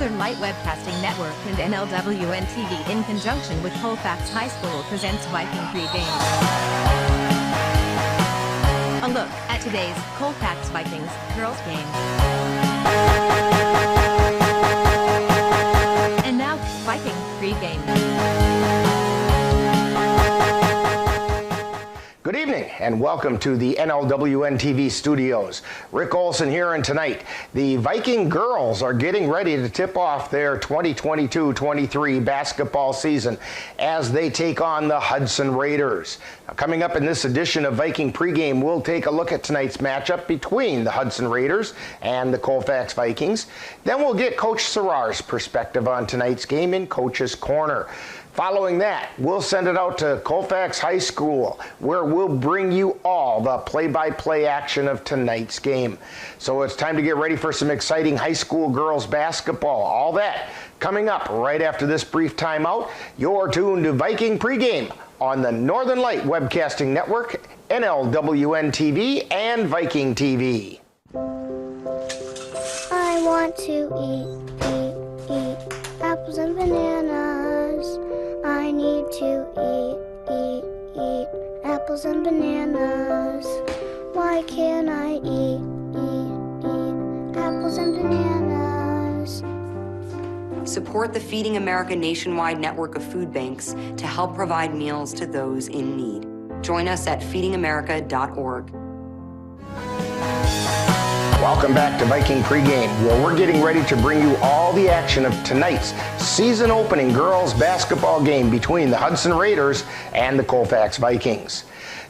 Northern Light Webcasting Network and NLWN-TV in conjunction with Colfax High School presents Viking pregame. A look at today's Colfax Vikings girls game. And now, Viking pregame. Good evening and welcome to the NLWN-TV studios. Rick Olson here, and tonight the Viking girls are getting ready to tip off their 2022-23 basketball season as they take on the Hudson Raiders. Now, coming up in this edition of Viking pregame, we'll take a look at tonight's matchup between the Hudson Raiders and the Colfax Vikings. Then we'll get Coach Sarar's perspective on tonight's game in Coach's Corner. Following that, we'll send it out to Colfax High School, where we'll bring you all the play-by-play action of tonight's game. So it's time to get ready for some exciting high school girls basketball. All that coming up right after this brief timeout. You're tuned to Viking pregame on the Northern Light Webcasting Network, NLWN-TV, and Viking TV. I want to eat apples and bananas. I need to eat apples and bananas. Why can't I eat apples and bananas? Support the Feeding America nationwide network of food banks to help provide meals to those in need. Join us at feedingamerica.org. Welcome back to Viking pregame, where we're getting ready to bring you all the action of tonight's season-opening girls basketball game between the Hudson Raiders and the Colfax Vikings.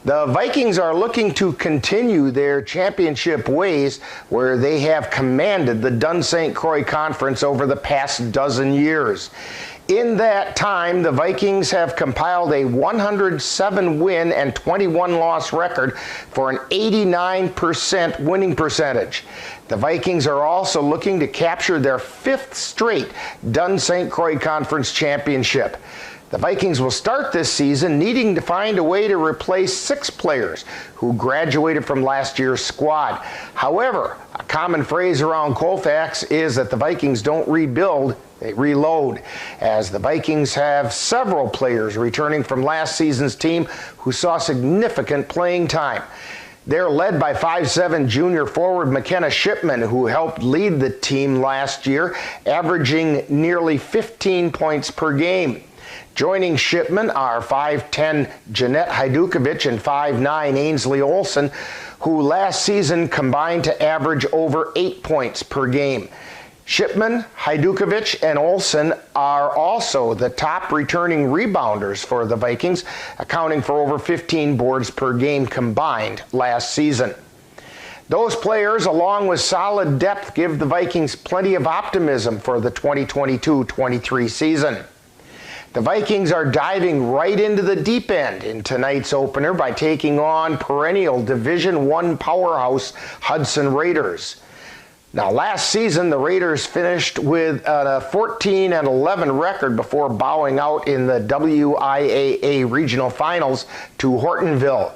The Vikings are looking to continue their championship ways, where they have commanded the Dunn St. Croix Conference over the past dozen years. In that time, the Vikings have compiled a 107-win and 21-loss record for an 89% winning percentage. The Vikings are also looking to capture their fifth straight Dunn St. Croix Conference championship. The Vikings will start this season needing to find a way to replace 6 players who graduated from last year's squad. However, a common phrase around Colfax is that the Vikings don't rebuild, they reload, as the Vikings have several players returning from last season's team who saw significant playing time. They're led by 5'7" junior forward McKenna Shipman, who helped lead the team last year, averaging nearly 15 points per game. Joining Shipman are 5'10" Jeanette Hajdukovic and 5'9" Ainsley Olson, who last season combined to average over 8 points per game. Shipman, Hajdukovic, and Olson are also the top returning rebounders for the Vikings, accounting for over 15 boards per game combined last season. Those players, along with solid depth, give the Vikings plenty of optimism for the 2022-23 season. The Vikings are diving right into the deep end in tonight's opener by taking on perennial Division I powerhouse Hudson Raiders. Now, last season, the Raiders finished with a 14-11 record before bowing out in the WIAA Regional Finals to Hortonville.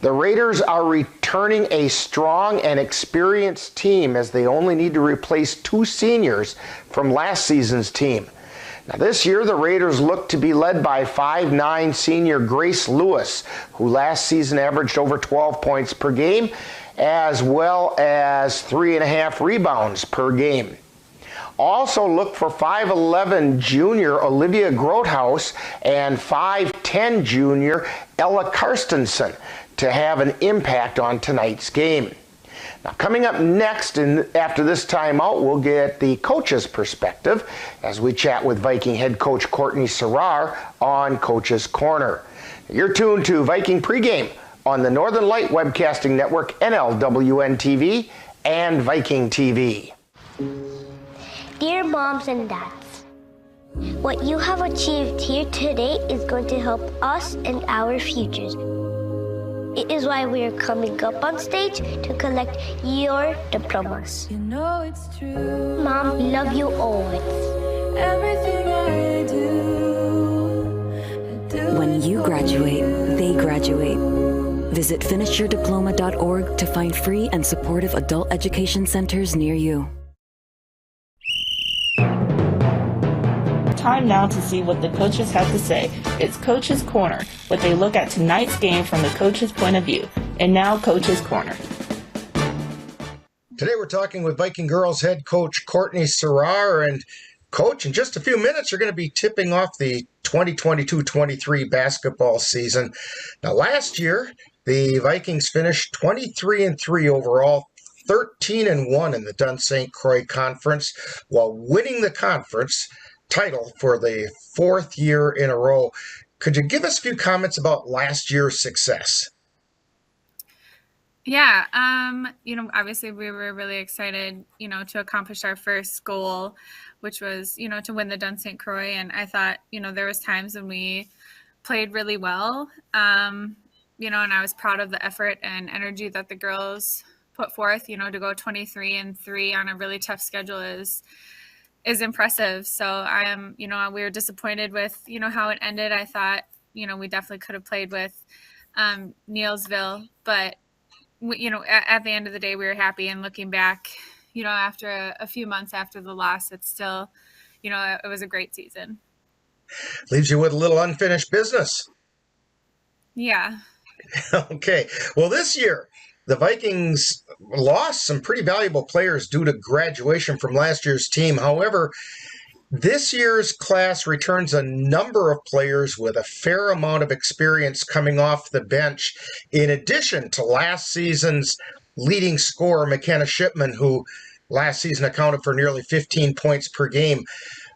The Raiders are returning a strong and experienced team, as they only need to replace 2 seniors from last season's team. Now, this year, the Raiders look to be led by 5'9" senior Grace Lewis, who last season averaged over 12 points per game, as well as 3.5 rebounds per game. Also look for 5'11" junior Olivia Grothaus and 5'10" junior Ella Karstensen to have an impact on tonight's game. Now, coming up next, and after this timeout, we'll get the coach's perspective as we chat with Viking head coach Courtney Sarar on Coach's Corner. You're tuned to Viking pregame on the Northern Light Webcasting Network, NLWN-TV, and Viking TV. Dear moms and dads, what you have achieved here today is going to help us and our futures. It is why we are coming up on stage to collect your diplomas. You know it's true. Mom, we love you always. Everything I do. When you graduate, they graduate. Visit finishyourdiploma.org to find free and supportive adult education centers near you. time now to see what the coaches have to say. It's Coach's Corner, where they look at tonight's game from the coach's point of view. And now, Coach's Corner. Today we're talking with Viking girls head coach Courtney Serrar. And Coach, in just a few minutes, you're going to be tipping off the 2022-23 basketball season. Now, last year, the Vikings finished 23-3 overall, 13-1 in the Dunn St. Croix Conference, while winning the conference title for the fourth year in a row. Could you give us a few comments about last year's success? Yeah, obviously we were really excited, to accomplish our first goal, which was, to win the Dunn St. Croix. And I thought, there was times when we played really well, and I was proud of the effort and energy that the girls put forth, to go 23-3 on a really tough schedule is impressive. So I am, we were disappointed with, how it ended. I thought, we definitely could have played with Neilsville, but at the end of the day, we were happy. And looking back, after a few months after the loss, it's still, it was a great season. Leaves you with a little unfinished business. Yeah. Okay. Well, this year, the Vikings lost some pretty valuable players due to graduation from last year's team. However, this year's class returns a number of players with a fair amount of experience coming off the bench, in addition to last season's leading scorer, McKenna Shipman, who last season accounted for nearly 15 points per game.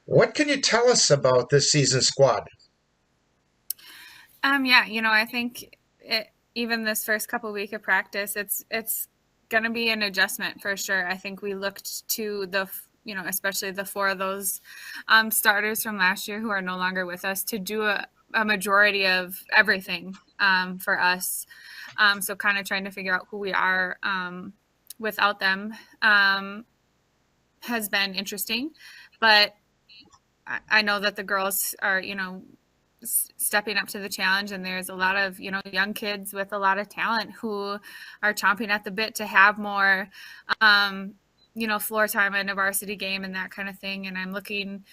What can you tell us about this season's squad? I think even this first couple week of practice, it's going to be an adjustment for sure. I think we looked to especially the four of those starters from last year who are no longer with us to do a majority of everything for us. So kind of trying to figure out who we are without them has been interesting. But I know that the girls are, stepping up to the challenge, and there's a lot of, young kids with a lot of talent who are chomping at the bit to have more floor time in a varsity game and that kind of thing. And I'm looking,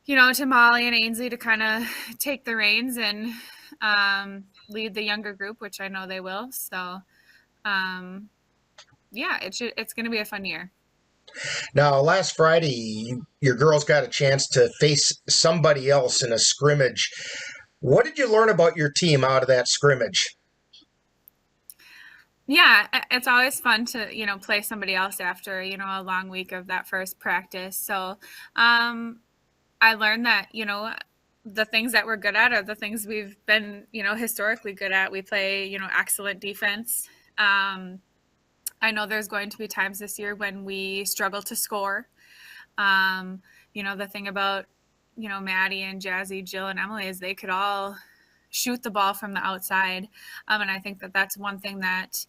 to Molly and Ainsley to kind of take the reins and lead the younger group, which I know they will. So, it's going to be a fun year. Now, last Friday, your girls got a chance to face somebody else in a scrimmage. What did you learn about your team out of that scrimmage? Yeah, it's always fun to, play somebody else after, a long week of that first practice. So I learned that, the things that we're good at are the things we've been, historically good at. We play, excellent defense. I know there's going to be times this year when we struggle to score. The thing about, Maddie and Jazzy, Jill and Emily is they could all shoot the ball from the outside. And I think that that's one thing that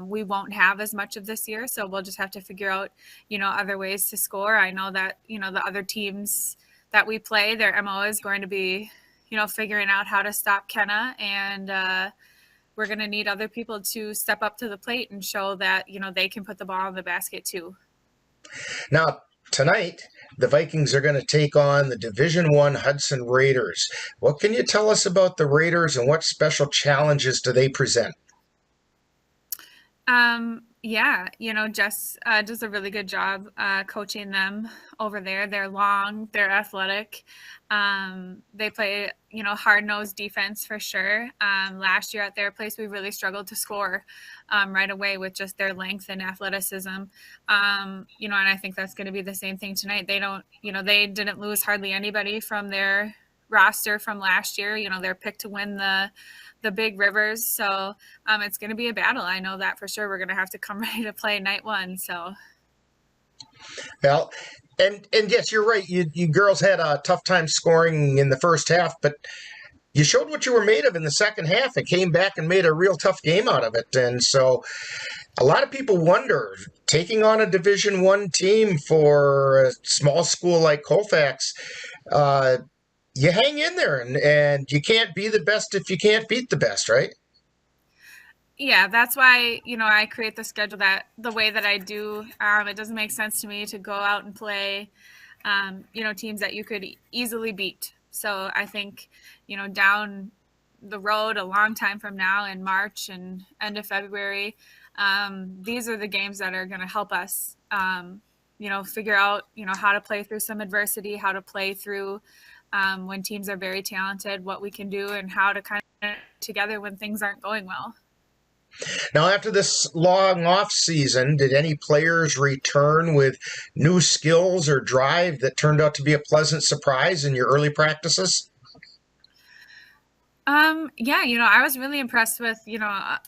we won't have as much of this year. So we'll just have to figure out, other ways to score. I know that, the other teams that we play, their MO is going to be, figuring out how to stop Kenna. And we're going to need other people to step up to the plate and show that, they can put the ball in the basket too. Now, tonight, the Vikings are going to take on the Division I Hudson Raiders. What can you tell us about the Raiders and what special challenges do they present? Jess does a really good job coaching them over there. They're long, they're athletic. They play, hard-nosed defense for sure. Last year at their place, we really struggled to score right away with just their length and athleticism. And I think that's going to be the same thing tonight. They don't, they didn't lose hardly anybody from their roster from last year. They're picked to win the big rivers. So it's going to be a battle. I know that for sure. We're going to have to come ready to play night one. So. Well, and yes, you're right. You girls had a tough time scoring in the first half, but you showed what you were made of in the second half and came back and made a real tough game out of it. And so a lot of people wonder, taking on a Division I team for a small school like Colfax, you hang in there, and you can't be the best if you can't beat the best, right? Yeah, that's why, I create the schedule the way that I do. It doesn't make sense to me to go out and play, teams that you could easily beat. So I think, down the road a long time from now in March and end of February, these are the games that are going to help us, figure out, how to play through some adversity, how to play through when teams are very talented, what we can do, and how to kind of together when things aren't going well. Now, after this long off season, did any players return with new skills or drive that turned out to be a pleasant surprise in your early practices? I was really impressed with,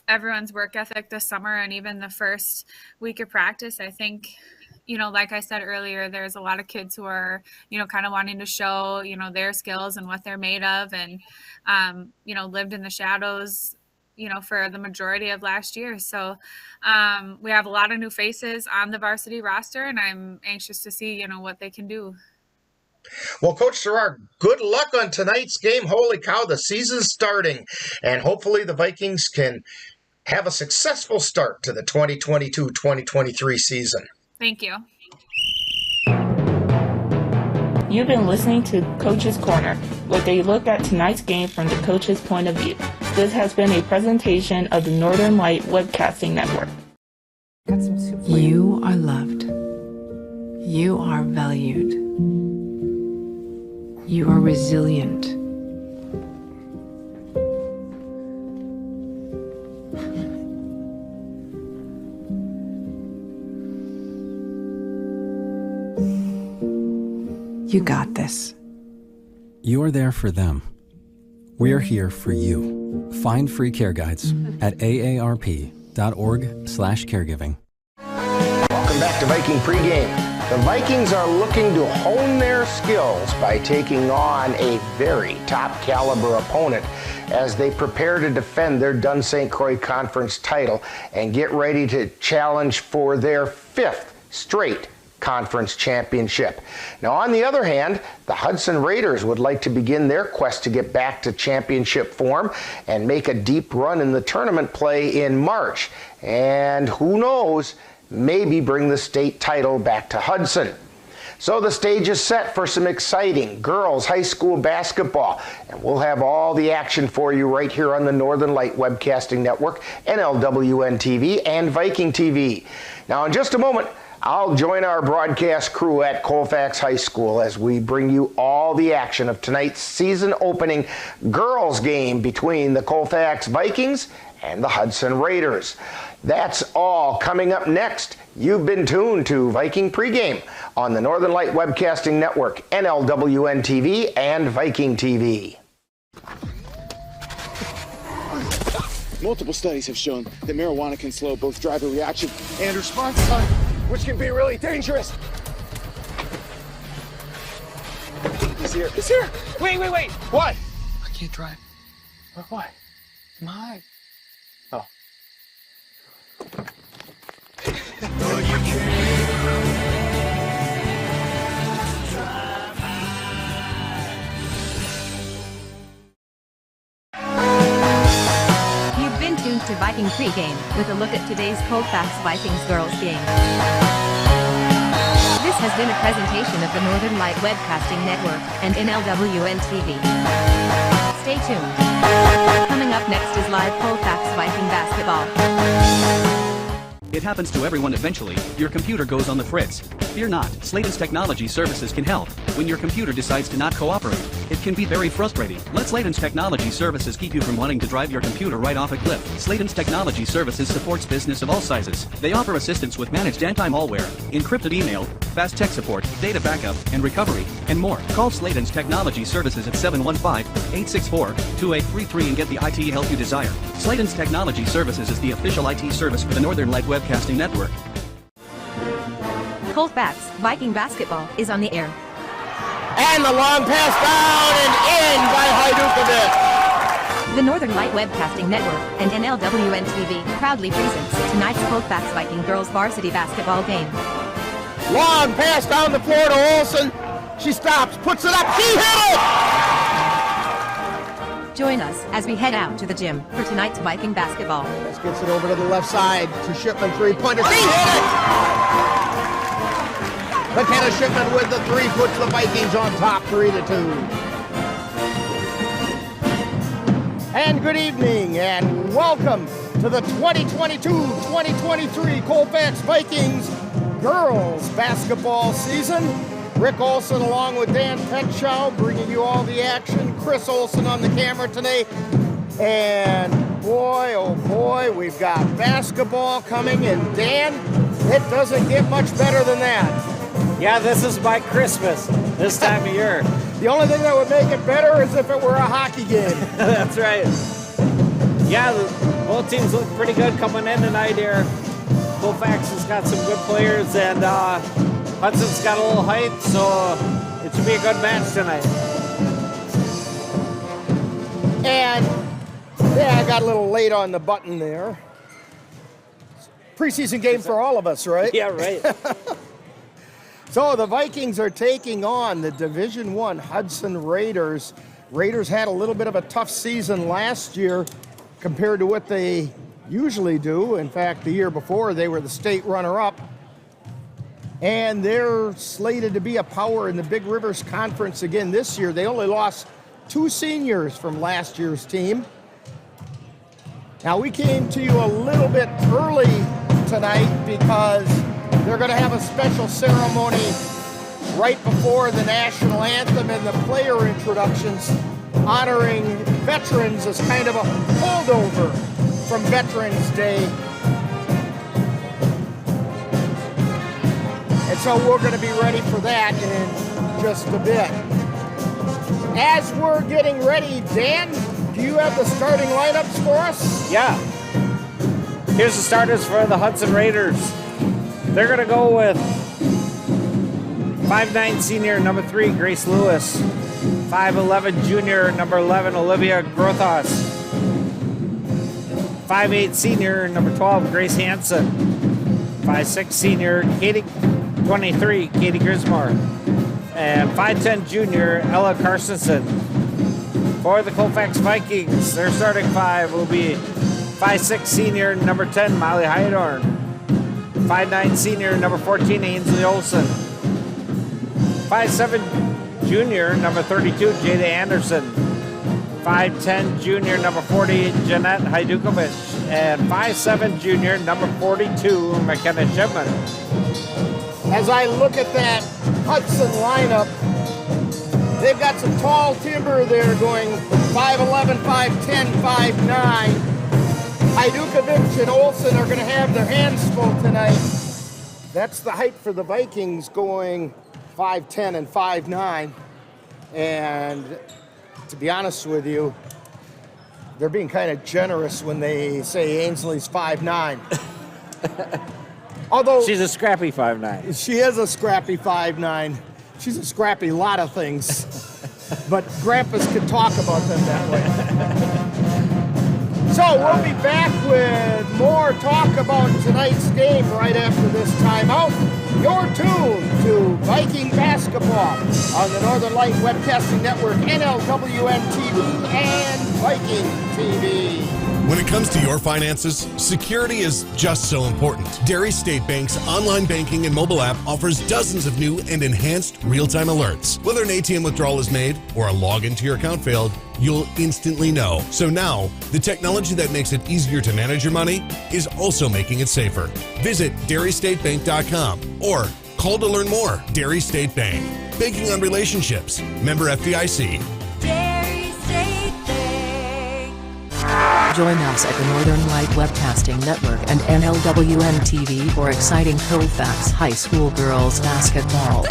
everyone's work ethic this summer and even the first week of practice. I think, like I said earlier, there's a lot of kids who are, kind of wanting to show, their skills and what they're made of and, lived in the shadows, for the majority of last year. So we have a lot of new faces on the varsity roster, and I'm anxious to see, what they can do. Well, Coach Gerard, good luck on tonight's game. Holy cow, the season's starting, and hopefully the Vikings can have a successful start to the 2022-2023 season. Thank you. You've been listening to Coach's Corner, with a look at tonight's game from the coach's point of view. This has been a presentation of the Northern Light Webcasting Network. You are loved. You are valued. You are resilient. You got this. You're there for them. We're here for you. Find free care guides at aarp.org/caregiving. Welcome back to Viking Pregame. The Vikings are looking to hone their skills by taking on a very top caliber opponent as they prepare to defend their Dunn St. Croix Conference title and get ready to challenge for their 5th straight conference championship. Now, on the other hand, the Hudson Raiders would like to begin their quest to get back to championship form and make a deep run in the tournament play in March. And who knows, maybe bring the state title back to Hudson. So the stage is set for some exciting girls high school basketball, and we'll have all the action for you right here on the Northern Light Webcasting Network, NLWN-TV, and Viking TV. Now, in just a moment, I'll join our broadcast crew at Colfax High School as we bring you all the action of tonight's season-opening girls game between the Colfax Vikings and the Hudson Raiders. That's all coming up next. You've been tuned to Viking Pregame on the Northern Light Webcasting Network, NLWN-TV, and Viking TV. Multiple studies have shown that marijuana can slow both driver reaction and response time, which can be really dangerous. He's here. He's here. Wait. What? I can't drive. Why? My. Oh. You've been tuned to Viking Pregame with a look at today's Colfax Vikings girls game. This has been a presentation of the Northern Light Webcasting Network and NLWN-TV. Stay tuned. Coming up next is live Colfax Viking basketball. It happens to everyone eventually. Your computer goes on the fritz. Fear not, Sladen's Technology Services can help. When your computer decides to not cooperate, it can be very frustrating. Let Sladen's Technology Services keep you from wanting to drive your computer right off a cliff. Sladen's Technology Services supports business of all sizes. They offer assistance with managed anti-malware, encrypted email, fast tech support, data backup, and recovery, and more. Call Sladen's Technology Services at 715-864-2833 and get the IT help you desire. Sladen's Technology Services is the official IT service for the Northern Light Webcasting Network. Colfax Viking basketball is on the air. And the long pass down and in by Hajdukovic. The Northern Light Webcasting Network and NLWN-TV proudly presents tonight's Colfax Viking girls varsity basketball game. Long pass down the floor to Olsen. She stops, puts it up, she hit it! Join us as we head out to the gym for tonight's Viking basketball. This gets it over to the left side to Shipman, three-pointer. She hit it! McKenna Shipman with the three, puts the Vikings on top 3-2. And good evening and welcome to the 2022-2023 Colfax Vikings Girls Basketball season. Rick Olson along with Dan Petschow bringing you all the action. Chris Olson on the camera today. And boy, oh boy, we've got basketball coming. And Dan, it doesn't get much better than that. Yeah, this is my Christmas this time of year. The only thing that would make it better is if it were a hockey game. That's right. Yeah, both teams look pretty good coming in tonight here. Colfax has got some good players, and Hudson's got a little height, so it should be a good match tonight. And, yeah, I got a little late on the button there. Preseason game for all of us, right? Yeah, right. So the Vikings are taking on the Division I Hudson Raiders. Raiders had a little bit of a tough season last year compared to what they usually do. In fact, the year before, they were the state runner-up. And they're slated to be a power in the Big Rivers Conference again this year. They only lost 2 seniors from last year's team. Now, we came to you a little bit early tonight because they're going to have a special ceremony right before the national anthem and the player introductions, honoring veterans as kind of a holdover from Veterans Day. And so we're going to be ready for that in just a bit. As we're getting ready, Dan, do you have the starting lineups for us? Yeah. Here's the starters for the Hudson Raiders. They're going to go with 5'9" senior, number 3, Grace Lewis. 5'11" junior, number 11, Olivia Grothos. 5'8" senior, number 12, Grace Hansen. 5'6" senior, 23, Katie Grismore. And 5'10" junior, Ella Carstensen. For the Colfax Vikings, their starting 5 will be 5'6" senior, number 10, Molly Hyadorn. 5'9" senior, number 14, Ainsley Olson. 5'7" junior, number 32, Jada Anderson. 5'10" junior, number 40, Jeanette Hajdukovic. And 5'7" junior, number 42, McKenna Shipman. As I look at that Hudson lineup, they've got some tall timber there going 5'11", 5'10", 5'9". Hajdukovic and Olsen are going to have their hands full tonight. That's the height for the Vikings, going 5'10" and 5'9". And to be honest with you, they're being kind of generous when they say Ainsley's 5'9". Although she's a scrappy 5'9". She is a scrappy 5'9". She's a scrappy lot of things. But grandpas can talk about them that way. So we'll be back with more talk about tonight's game right after this timeout. You're tuned to Viking Basketball on the Northern Light Webcasting Network, NLWN-TV, and Viking TV. When it comes to your finances, security is just so important. Derry State Bank's online banking and mobile app offers dozens of new and enhanced real-time alerts. Whether an ATM withdrawal is made or a login to your account failed, you'll instantly know. So now, the technology that makes it easier to manage your money is also making it safer. Visit DerryStateBank.com or call to learn more. Derry State Bank. Banking on relationships. Member FDIC. Join us at the Northern Light Webcasting Network and NLWN-TV for exciting Colfax High School Girls Basketball.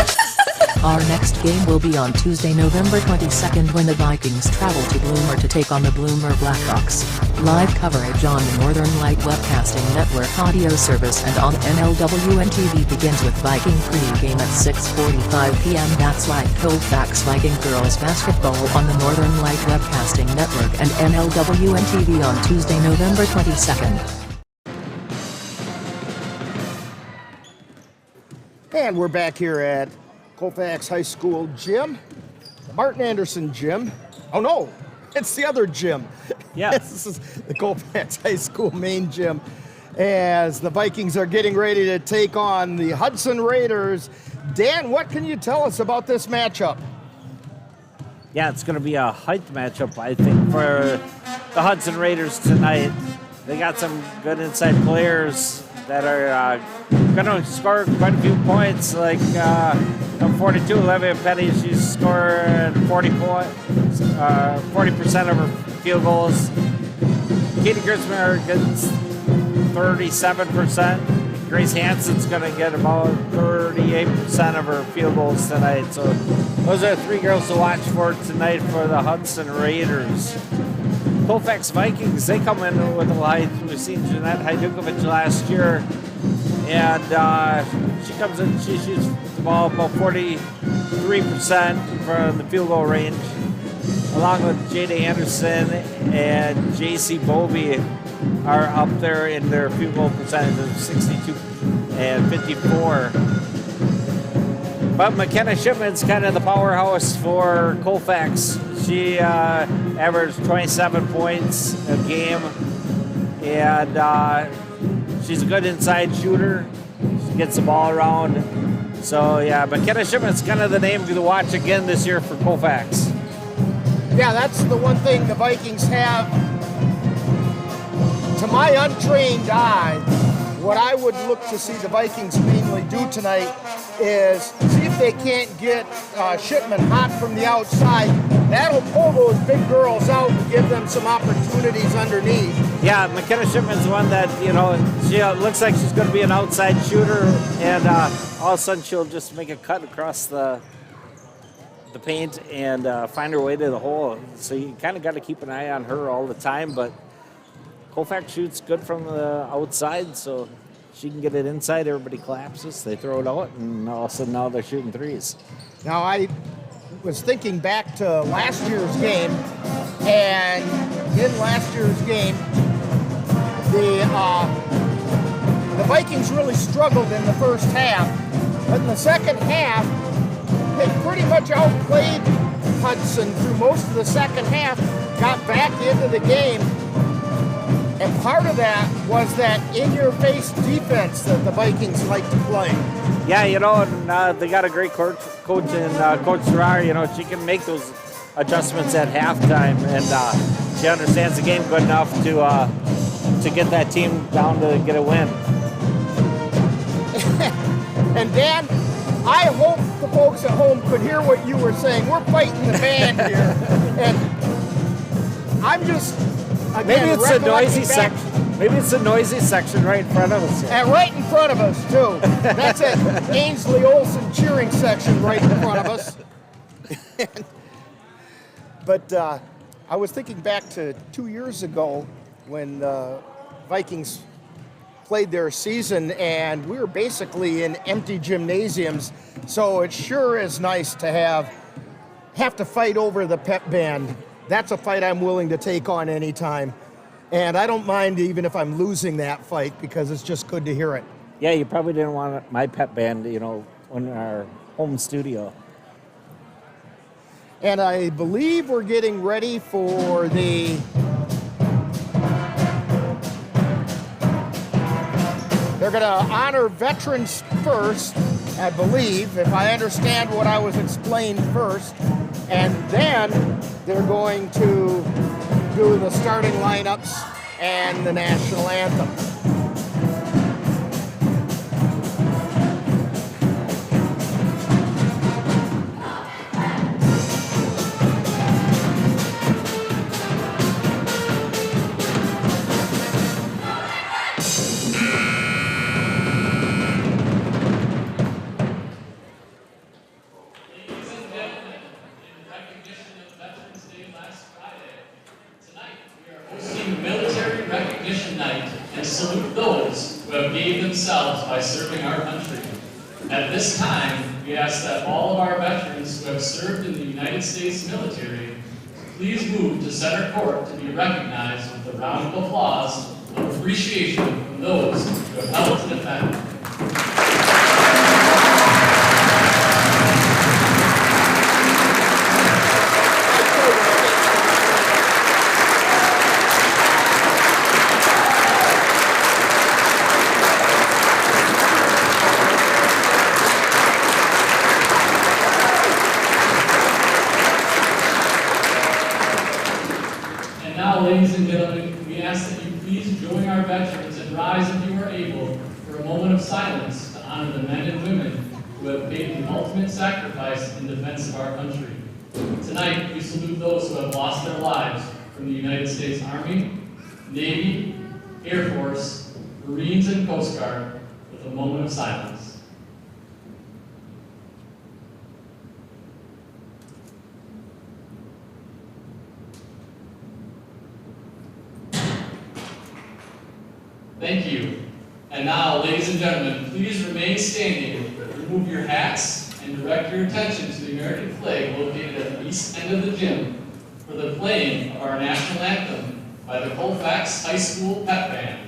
Our next game will be on Tuesday, November 22nd when the Vikings travel to Bloomer to take on the Bloomer Blackhawks. Live coverage on the Northern Light Webcasting Network audio service and on NLWN-TV begins with Viking pre-game at 6:45 p.m. That's right, Colfax Viking Girls Basketball on the Northern Light Webcasting Network and NLWN-TV on Tuesday, November 22nd. And we're back here at Colfax High School gym, the Martin Anderson gym. Oh no, it's the other gym. Yeah. This is the Colfax High School main gym as the Vikings are getting ready to take on the Hudson Raiders Dan, what can you tell us about this matchup? Yeah, it's going to be a height matchup, I think, for the Hudson Raiders tonight. They got some good inside players that are going to score quite a few points. Like number 42, Olivia Petty, she's scored 40% of her field goals. Katie Grismer gets 37%. Grace Hansen's going to get about 38% of her field goals tonight. So those are 3 girls to watch for tonight for the Hudson Raiders. Colfax Vikings, they come in with a light. We've seen Jeanette Hajdukovic last year. And she comes in, she shoots the ball about 43% from the field goal range, along with Jada Anderson and J.C. Bovey are up there in their field goal percentage of 62 and 54. But McKenna Shipman's kind of the powerhouse for Colfax. She averaged 27 points a game, and she's a good inside shooter. She gets the ball around. So, yeah, McKenna Shipman's kind of the name to watch again this year for Colfax. Yeah, that's the one thing the Vikings have. To my untrained eye, what I would look to see the Vikings mainly do tonight is see if they can't get Shipman hot from the outside. That'll pull those big girls out and give them some opportunities underneath. Yeah, McKenna Shipman's one that, you know, she looks like she's going to be an outside shooter, and all of a sudden she'll just make a cut across the paint and find her way to the hole. So you kind of got to keep an eye on her all the time, but Colfax shoots good from the outside, so she can get it inside. Everybody collapses, they throw it out, and all of a sudden now they're shooting threes. Now, I was thinking back to last year's game, and in last year's game, the Vikings really struggled in the first half, but in the second half, they pretty much outplayed Hudson through most of the second half, got back into the game. And part of that was that in-your-face defense that the Vikings like to play. Yeah, you know, and they got a great coach in Coach Serrar. You know, she can make those adjustments at halftime, and she understands the game good enough to get that team down to get a win. And Dan, I hope the folks at home could hear what you were saying. We're fighting the band here, and I'm just. Again, maybe it's a noisy section. Maybe it's a noisy section right in front of us. And right in front of us, too. That's it. Ainsley Olsen cheering section right in front of us. But I was thinking back to 2 years ago when the Vikings played their season, and we were basically in empty gymnasiums. So it sure is nice to have to fight over the pep band. That's a fight I'm willing to take on anytime. And I don't mind even if I'm losing that fight because it's just good to hear it. Yeah, you probably didn't want my pep band, you know, in our home studio. And I believe we're getting ready for the... They're going to honor veterans first, I believe, if I understand what I was explained first. And then they're going to do the starting lineups and the national anthem. By serving our country. At this time, we ask that all of our veterans who have served in the United States military please move to center court to be recognized with a round of applause of appreciation from those who have helped to defend. rise, if you are able, for a moment of silence to honor the men and women who have paid the ultimate sacrifice in defense of our country. Tonight, we salute those who have lost their lives from the United States Army, Navy, Air Force, Marines, and Coast Guard with a moment of silence. Thank you. And now, ladies and gentlemen, please remain standing, remove your hats, and direct your attention to the American flag located at the east end of the gym for the playing of our national anthem by the Colfax High School Pep Band.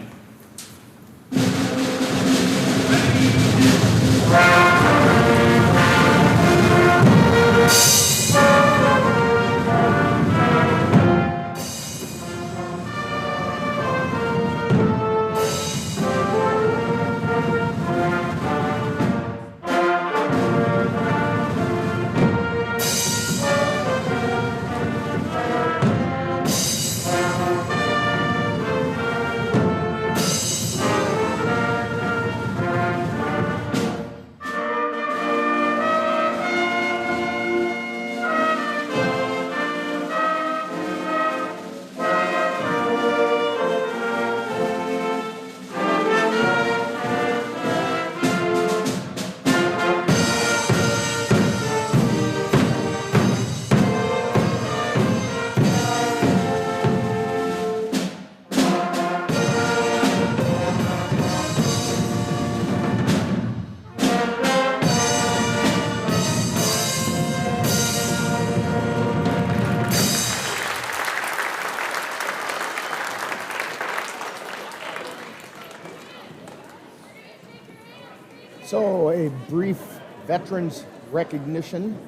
So a brief veterans recognition.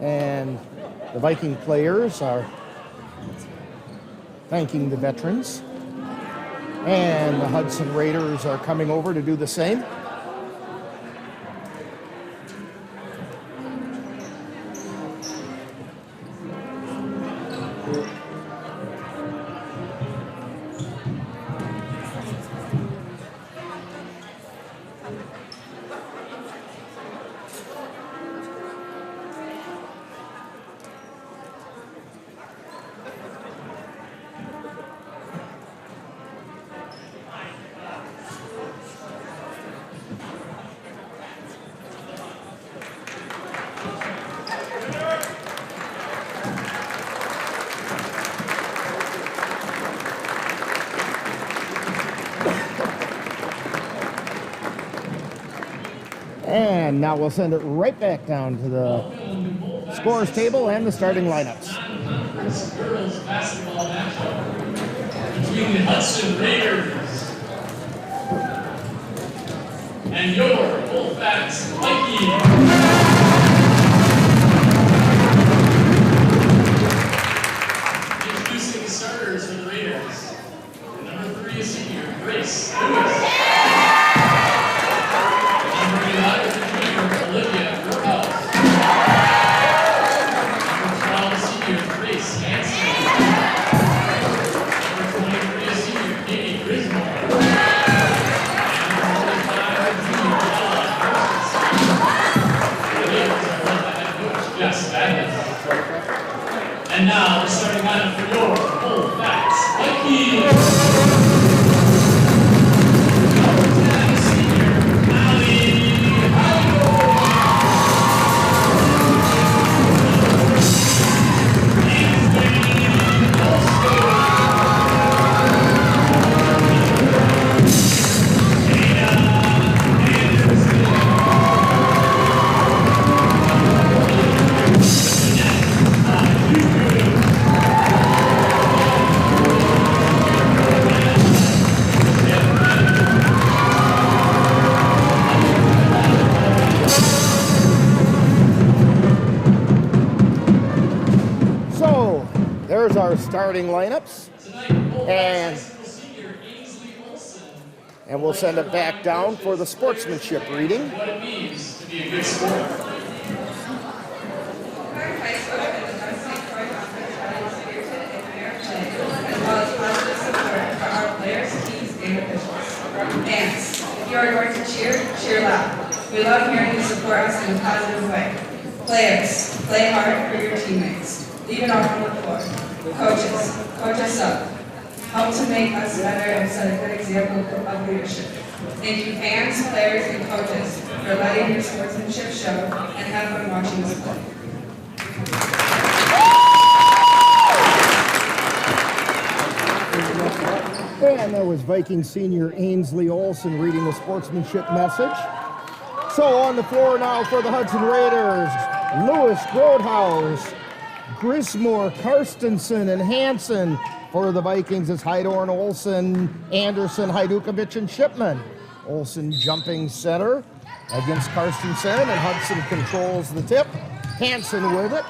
And the Viking players are thanking the veterans. And the Hudson Raiders are coming over to do the same. And now we'll send it right back down to the scores table and the starting lineups. Girls basketball matchup between the Hudson Raiders and your Colfax Vikings. Introducing the starters for the Raiders. Number 3 is senior Grace Lewis. And now, the starting lineup for your Colfax Vikings. Number 10, senior Ali Howard. There's our starting lineups, and we'll send it back down for the sportsmanship reading. What it means to be a good sport. As well as scoreboard to cheer, cheer loud. We love hearing you support us in a positive way. Players, play hard for your teammates. Leave it all on the floor. Coaches, coach us up. Help to make us better and set a good example of leadership. Thank you fans, players, and coaches for letting your sportsmanship show and have fun watching us play. And that was Viking senior Ainsley Olson reading the sportsmanship message. So on the floor now for the Hudson Raiders, Lewis, Groothuis, Grismore, Karstensen, and Hansen. For the Vikings, it's Heidorn, Olson, Anderson, Hajdukovic, and Shipman. Olson jumping center against Karstensen, and Hudson controls the tip. Hansen with it.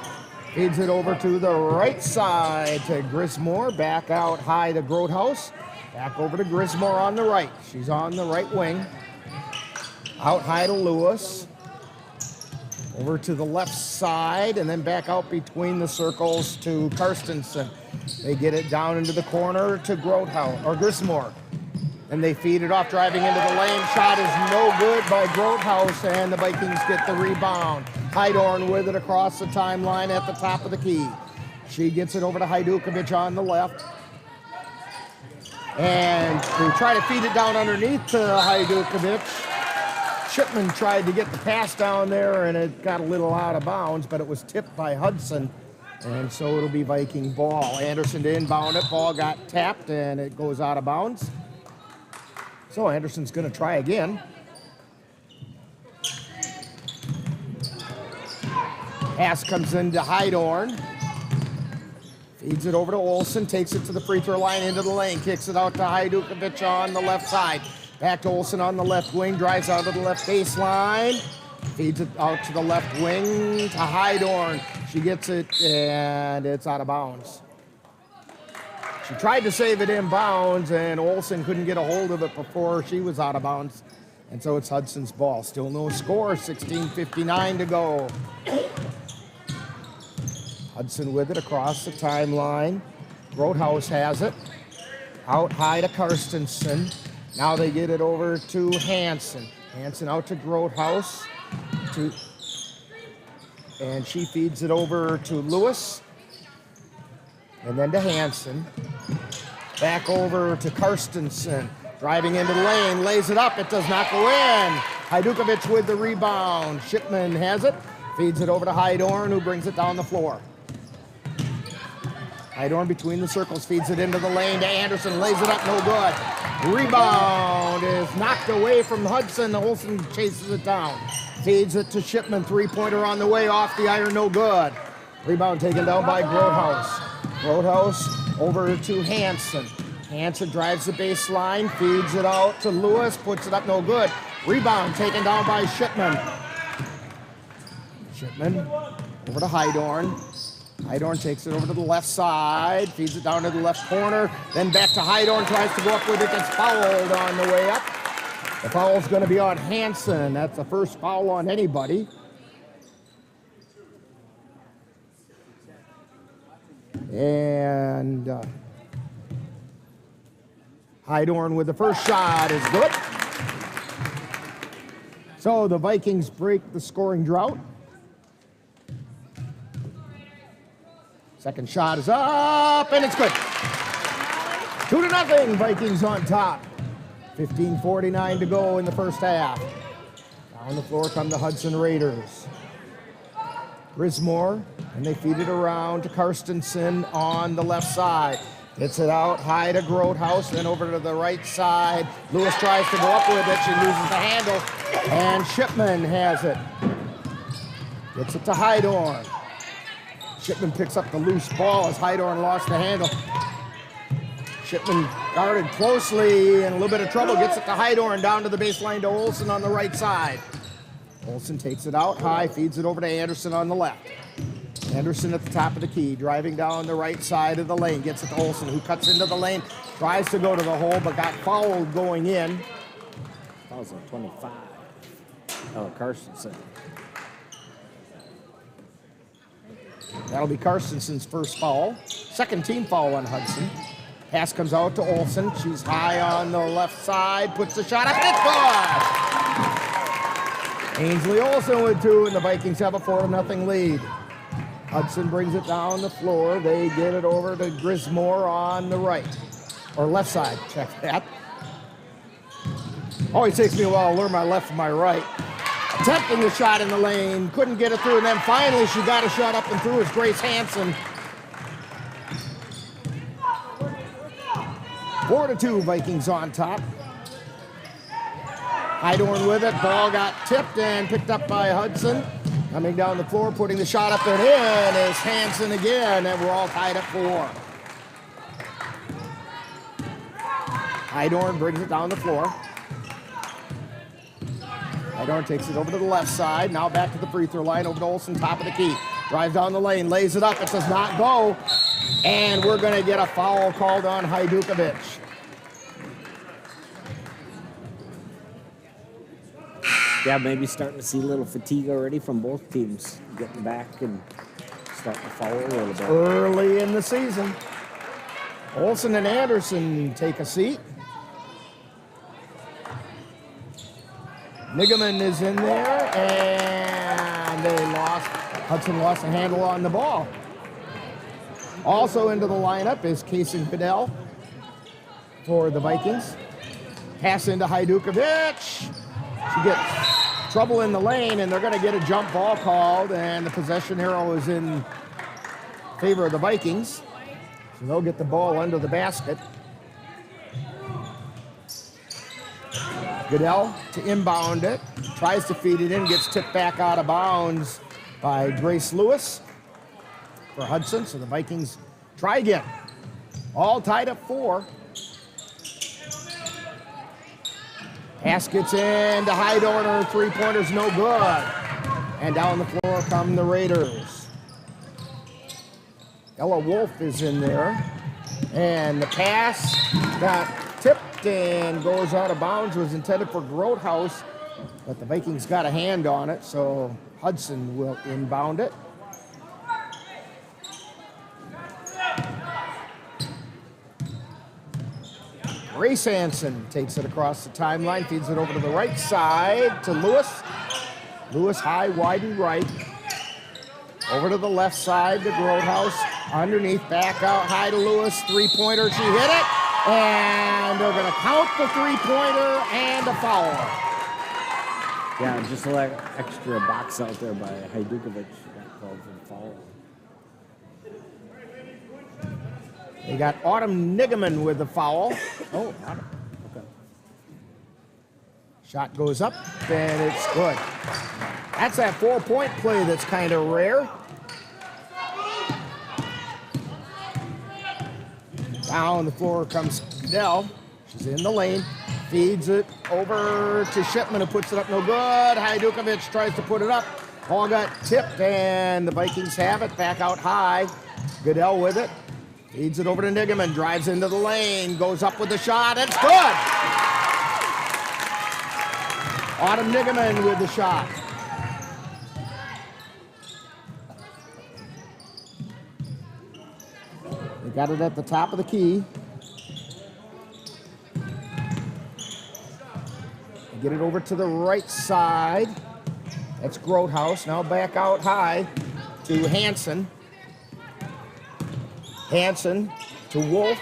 Feeds it over to the right side to Grismore. Back out high to Groothuis. Back over to Grismore on the right. She's on the right wing. Out high to Lewis. Over to the left side, and then back out between the circles to Karstensen. They get it down into the corner to Groothuis, or Grismore. And they feed it off, driving into the lane. Shot is no good by Groothuis, and the Vikings get the rebound. Heidorn with it across the timeline at the top of the key. She gets it over to Hajdukovic on the left. And they try to feed it down underneath to Hajdukovic. Shipman tried to get the pass down there, and it got a little out of bounds, but it was tipped by Hudson, and so it'll be Viking ball. Anderson to inbound it. Ball got tapped, and it goes out of bounds. So Anderson's going to try again. Pass comes into Heidorn. Feeds it over to Olson, takes it to the free throw line into the lane, kicks it out to Hajdukovic on the left side. Back to Olson on the left wing, drives out to the left baseline, feeds it out to the left wing to Heidorn. She gets it, and it's out of bounds. She tried to save it in bounds, and Olson couldn't get a hold of it before she was out of bounds. And so it's Hudson's ball. Still no score, 16:59 to go. Hudson with it across the timeline. Groothuis has it. Out high to Karstensen. Now they get it over to Hansen. Hansen out to Groothuis. And she feeds it over to Lewis. And then to Hansen. Back over to Karstensen. Driving into the lane, lays it up. It does not go in. Hajdukovic with the rebound. Shipman has it. Feeds it over to Heidorn, who brings it down the floor. Heidorn between the circles, feeds it into the lane to Anderson, lays it up, no good. Rebound is knocked away from Hudson. Olson chases it down. Feeds it to Shipman, three-pointer on the way, off the iron, no good. Rebound taken down by Groothuis. Groothuis over to Hansen. Hansen drives the baseline, feeds it out to Lewis, puts it up, no good. Rebound taken down by Shipman. Shipman over to Heidorn. Heidorn takes it over to the left side, feeds it down to the left corner, then back to Heidorn, tries to go up with it, gets fouled on the way up. The foul's going to be on Hansen. That's the first foul on anybody. And Heidorn with the first shot is good. So the Vikings break the scoring drought. Second shot is up, and it's good. 2-0, Vikings on top. 15:49 to go in the first half. Down the floor come the Hudson Raiders. Grismore, and they feed it around to Karstensen on the left side. Gets it out high to Groothuis, then over to the right side. Lewis tries to go up with it. She loses the handle, and Shipman has it. Gets it to Heidorn. Shipman picks up the loose ball as Heidorn lost the handle. Shipman guarded closely in a little bit of trouble. Gets it to Heidorn, down to the baseline to Olson on the right side. Olson takes it out high, feeds it over to Anderson on the left. Anderson at the top of the key, driving down the right side of the lane. Gets it to Olson, who cuts into the lane, tries to go to the hole, but got fouled going in. Foul's on 25. Oh, Karstensen. That'll be Karstensen's first foul. Second team foul on Hudson. Pass comes out to Olsen. She's high on the left side, puts the shot up, and it's good! Ainsley Olsen with 2, and the Vikings have a 4-0 lead. Hudson brings it down the floor. They get it over to Grismore on the right, or left side. Check that. Always takes me a while to learn my left from my right. Attempting the shot in the lane, couldn't get it through, and then finally she got a shot up and through as Grace Hansen. 4-2, Vikings on top. Heidorn with it, ball got tipped and picked up by Hudson. Coming down the floor, putting the shot up and in is Hansen again, and we're all tied at 4. Heidorn brings it down the floor. Heidorn takes it over to the left side, now back to the free throw line, over to Olsen, top of the key. Drives down the lane, lays it up, it does not go. And we're going to get a foul called on Hajdukovic. Yeah, maybe starting to see a little fatigue already from both teams. Getting back and starting to foul a little bit. Early in the season. Olsen and Anderson take a seat. Nigaman is in there, and Hudson lost a handle on the ball. Also into the lineup is Kason Fidel for the Vikings. Pass into Hajdukovic. She gets trouble in the lane, and they're going to get a jump ball called, and the possession arrow is in favor of the Vikings. So they'll get the ball under the basket. Goodell to inbound it, tries to feed it in, gets tipped back out of bounds by Grace Lewis for Hudson, so the Vikings try again. All tied up 4. Pass gets into Heidorn, three-pointer's no good. And down the floor come the Raiders. Ella Wolf is in there. And the pass got tipped and goes out of bounds, was intended for Groothouse, but the Vikings got a hand on it, so Hudson will inbound it. Grace Hansen takes it across the timeline, feeds it over to the right side to Lewis. Lewis high, wide, and right. Over to the left side to Groothouse. Underneath, back out high to Lewis. Three-pointer, she hit it. And they're going to count the three-pointer and a foul. Yeah, just a little extra box out there by Hajdukovic. Got called for the foul. They got Autumn Nigaman with the foul. Oh, Autumn. Okay. Shot goes up, and it's good. That's that 4-point play that's kind of rare. Down the floor comes Goodell. She's in the lane. Feeds it over to Shipman, who puts it up no good. Hajdukovic tries to put it up. Ball got tipped, and the Vikings have it. Back out high. Goodell with it. Feeds it over to Nigaman. Drives into the lane. Goes up with the shot. It's good! Autumn Nigaman with the shot. They got it at the top of the key. They get it over to the right side. That's Groothouse. Now back out high to Hansen. Hansen to Wolf.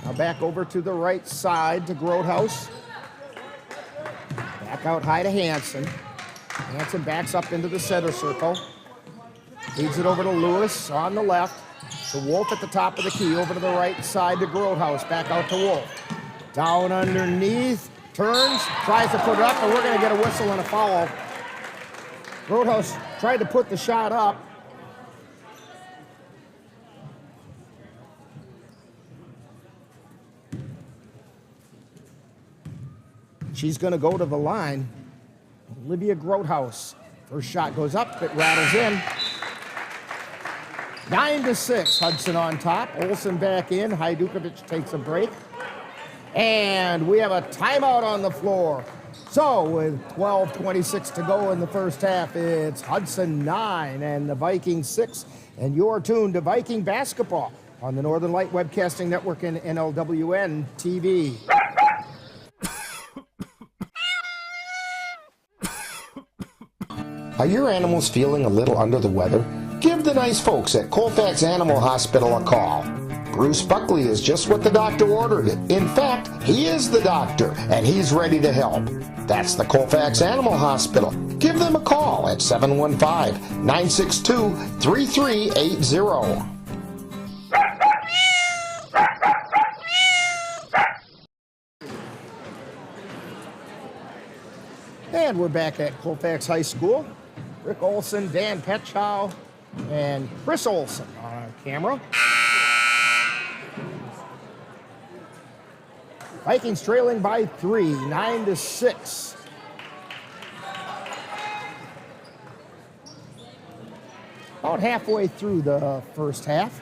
Now back over to the right side to Groothouse. Back out high to Hansen. Hansen backs up into the center circle. Feeds it over to Lewis on the left. To Wolf at the top of the key, over to the right side to Groothouse, back out to Wolf. Down underneath, turns, tries to put it up, and we're going to get a whistle and a foul. Groothouse tried to put the shot up. She's going to go to the line. Olivia Groothouse. First shot goes up, it rattles in. 9-6, Hudson on top. Olsen back in. Hajdukovic takes a break. And we have a timeout on the floor. So with 12:26 to go in the first half, it's Hudson 9 and the Vikings 6. And you're tuned to Viking basketball on the Northern Light Webcasting Network and NLWN-TV. Are your animals feeling a little under the weather? Give the nice folks at Colfax Animal Hospital a call. Bruce Buckley is just what the doctor ordered it. In fact, he is the doctor, and he's ready to help. That's the Colfax Animal Hospital. Give them a call at 715-962-3380. And we're back at Colfax High School. Rick Olson, Dan Petchow, and Chris Olson on camera. Vikings trailing by 3, 9-6. About halfway through the first half.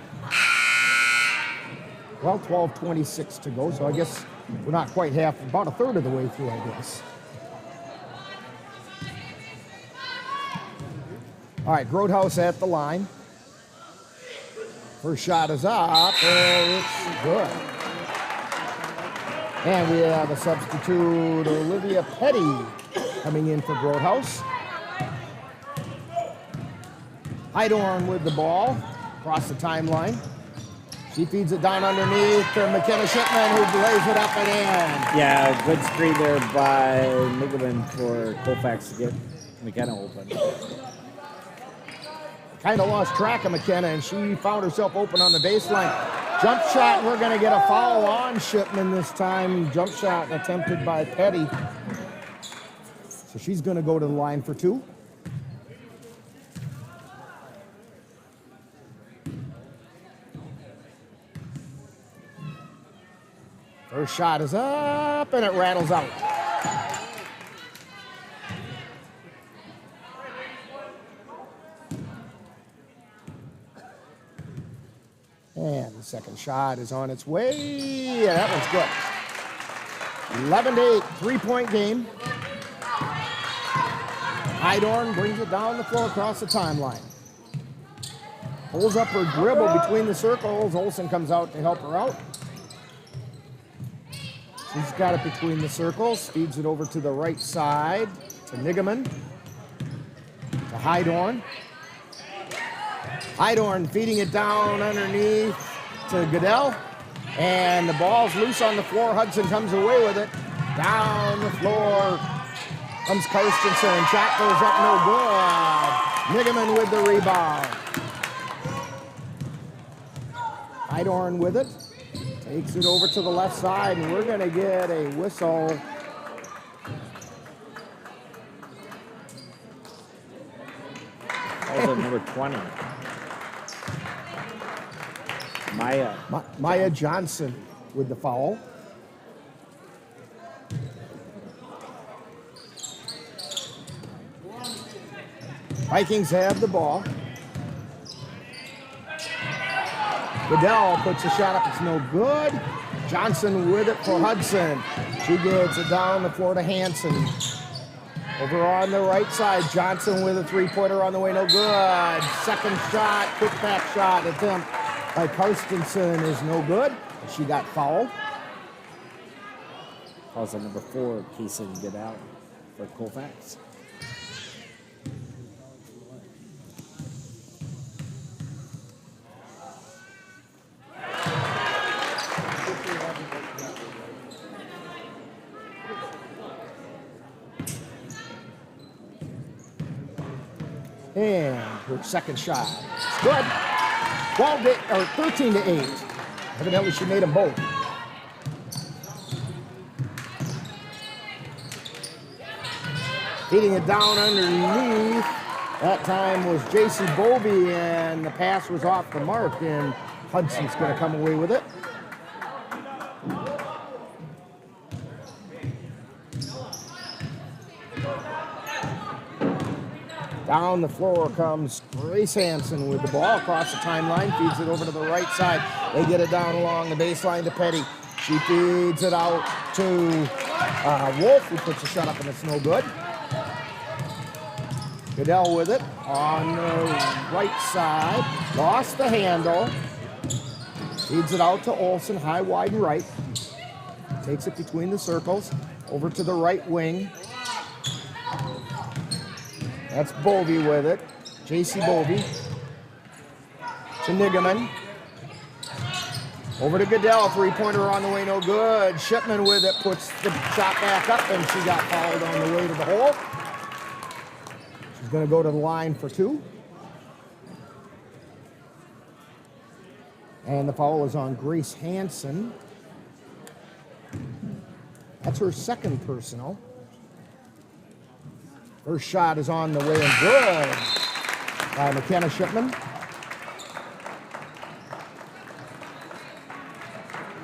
Well, 12:26 to go, so I guess we're not quite half, about a third of the way through, I guess. All right, Grodhouse at the line. First shot is up, and it's good. And we have a substitute, Olivia Petty, coming in for Grodhouse. Heidorn with the ball, across the timeline. She feeds it down underneath to McKenna Shipman, who lays it up and in. Yeah, good screen there by Nigelman for Colfax to get McKenna open. Kind of lost track of McKenna, and she found herself open on the baseline. Jump shot, we're going to get a foul on Shipman this time. Jump shot attempted by Petty. So she's going to go to the line for 2. First shot is up, and it rattles out. And the second shot is on its way. Yeah, that one's good. 11-8, 3-point game. Heidorn brings it down the floor across the timeline. Pulls up her dribble between the circles. Olsen comes out to help her out. She's got it between the circles. Feeds it over to the right side to Nigelman. To Heidorn. Heidorn feeding it down underneath to Goodell. And the ball's loose on the floor. Hudson comes away with it. Down the floor comes Karstensen. Shot goes up, no good. Nigelman with the rebound. Heidorn with it. Takes it over to the left side, and we're going to get a whistle. That was number 20. Maya Johnson with the foul. Vikings have the ball. Goodell puts a shot up, it's no good. Johnson with it for Hudson. She gets it down the floor to Hanson. Over on the right side, Johnson with a three-pointer on the way, no good. Second shot, putback shot attempt by Karstensen is no good. She got fouled. Calls on number 4, Keeson Goodell for Colfax. And her second shot. It's good. 13-8. Evidently she made them both. Feeding it down underneath. That time was J.C. Bovey, and the pass was off the mark, and Hudson's going to come away with it. Down the floor comes Grace Hanson with the ball across the timeline, feeds it over to the right side. They get it down along the baseline to Petty. She feeds it out to Wolf, who puts a shot up, and it's no good. Goodell with it on the right side. Lost the handle. Feeds it out to Olsen, high, wide, and right. Takes it between the circles, over to the right wing. That's Bovey with it. J.C. Bovey. To Nigaman. Over to Goodell, three-pointer on the way, no good. Shipman with it, puts the shot back up, and she got fouled on the way to the hole. She's going to go to the line for two. And the foul is on Grace Hansen. That's her second personal. Her shot is on the way and good by McKenna Shipman.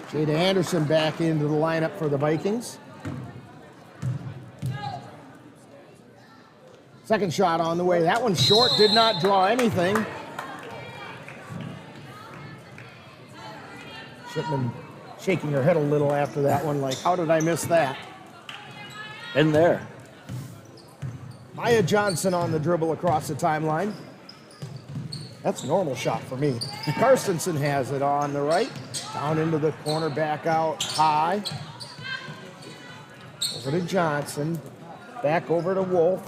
Jada Anderson back into the lineup for the Vikings. Second shot on the way. That one's short, did not draw anything. Shipman shaking her head a little after that one, like, how did I miss that? In there. Maya Johnson on the dribble across the timeline. That's a normal shot for me. Karstensen has it on the right. Down into the corner, back out high. Over to Johnson. Back over to Wolf.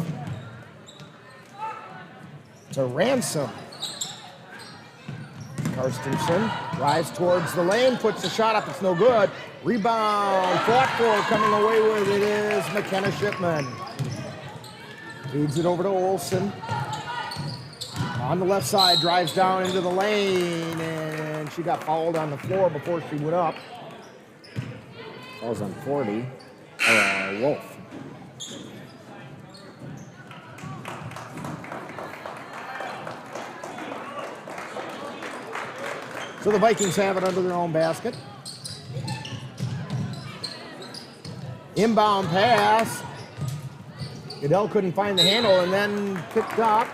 To Ransom. Karstensen drives towards the lane, puts the shot up, it's no good. Rebound, fought for, coming away with it is McKenna Shipman. Feeds it over to Olsen. On the left side, drives down into the lane, and she got fouled on the floor before she went up. Falls on 40. Wolf. So the Vikings have it under their own basket. Inbound pass. Goodell couldn't find the handle and then picked up.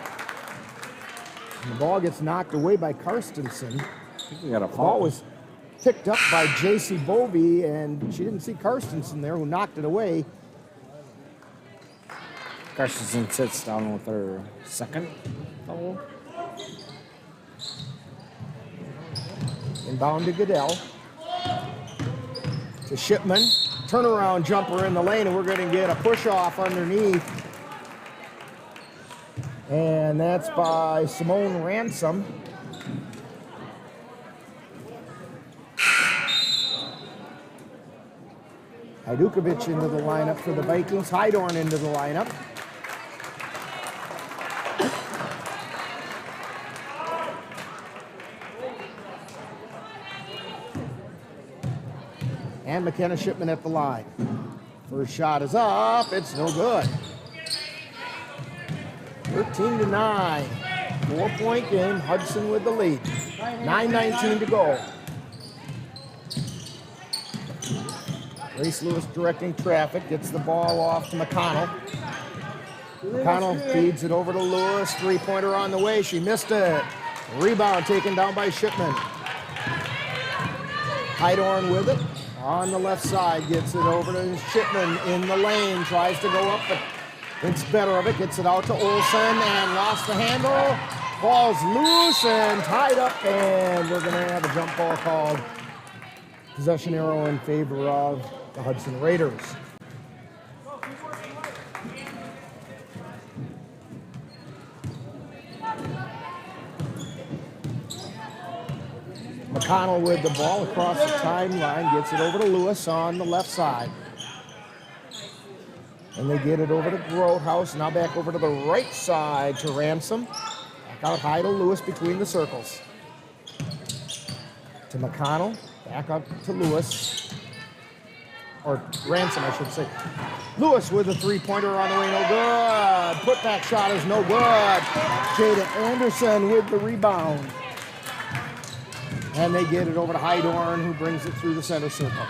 And the ball gets knocked away by Karstensen. I think we got a The foul. ball was picked up by J.C. Bovey, and she didn't see Karstensen there, who knocked it away. Karstensen sits down with her second foul. Inbound to Goodell. To Shipman. Turnaround jumper in the lane, and we're going to get a push-off underneath. And that's by Simone Ransom. Hajdukovic into the lineup for the Vikings. Hydorn into the lineup. And McKenna Shipman at the line. First shot is up. It's no good. 13-9. 4-point game. Hudson with the lead. 9:19 to go. Grace Lewis directing traffic. Gets the ball off to McConnell. McConnell feeds it over to Lewis. Three-pointer on the way. She missed it. Rebound taken down by Shipman. Hydorn with it. On the left side, gets it over to Shipman in the lane. Tries to go up, but thinks better of it. Gets it out to Olsen and lost the handle. Ball's loose and tied up, and we're going to have a jump ball called. Possession arrow in favor of the Hudson Raiders. McConnell with the ball across the timeline, gets it over to Lewis on the left side. And they get it over to Grotehouse, now back over to the right side to Ransom. Back out high to Lewis between the circles. To McConnell, back up to Lewis. Or Ransom, I should say. Lewis with a three-pointer on the way, no good. Putback shot is no good. Jada Anderson with the rebound. And they get it over to Hydorn, who brings it through the center circle.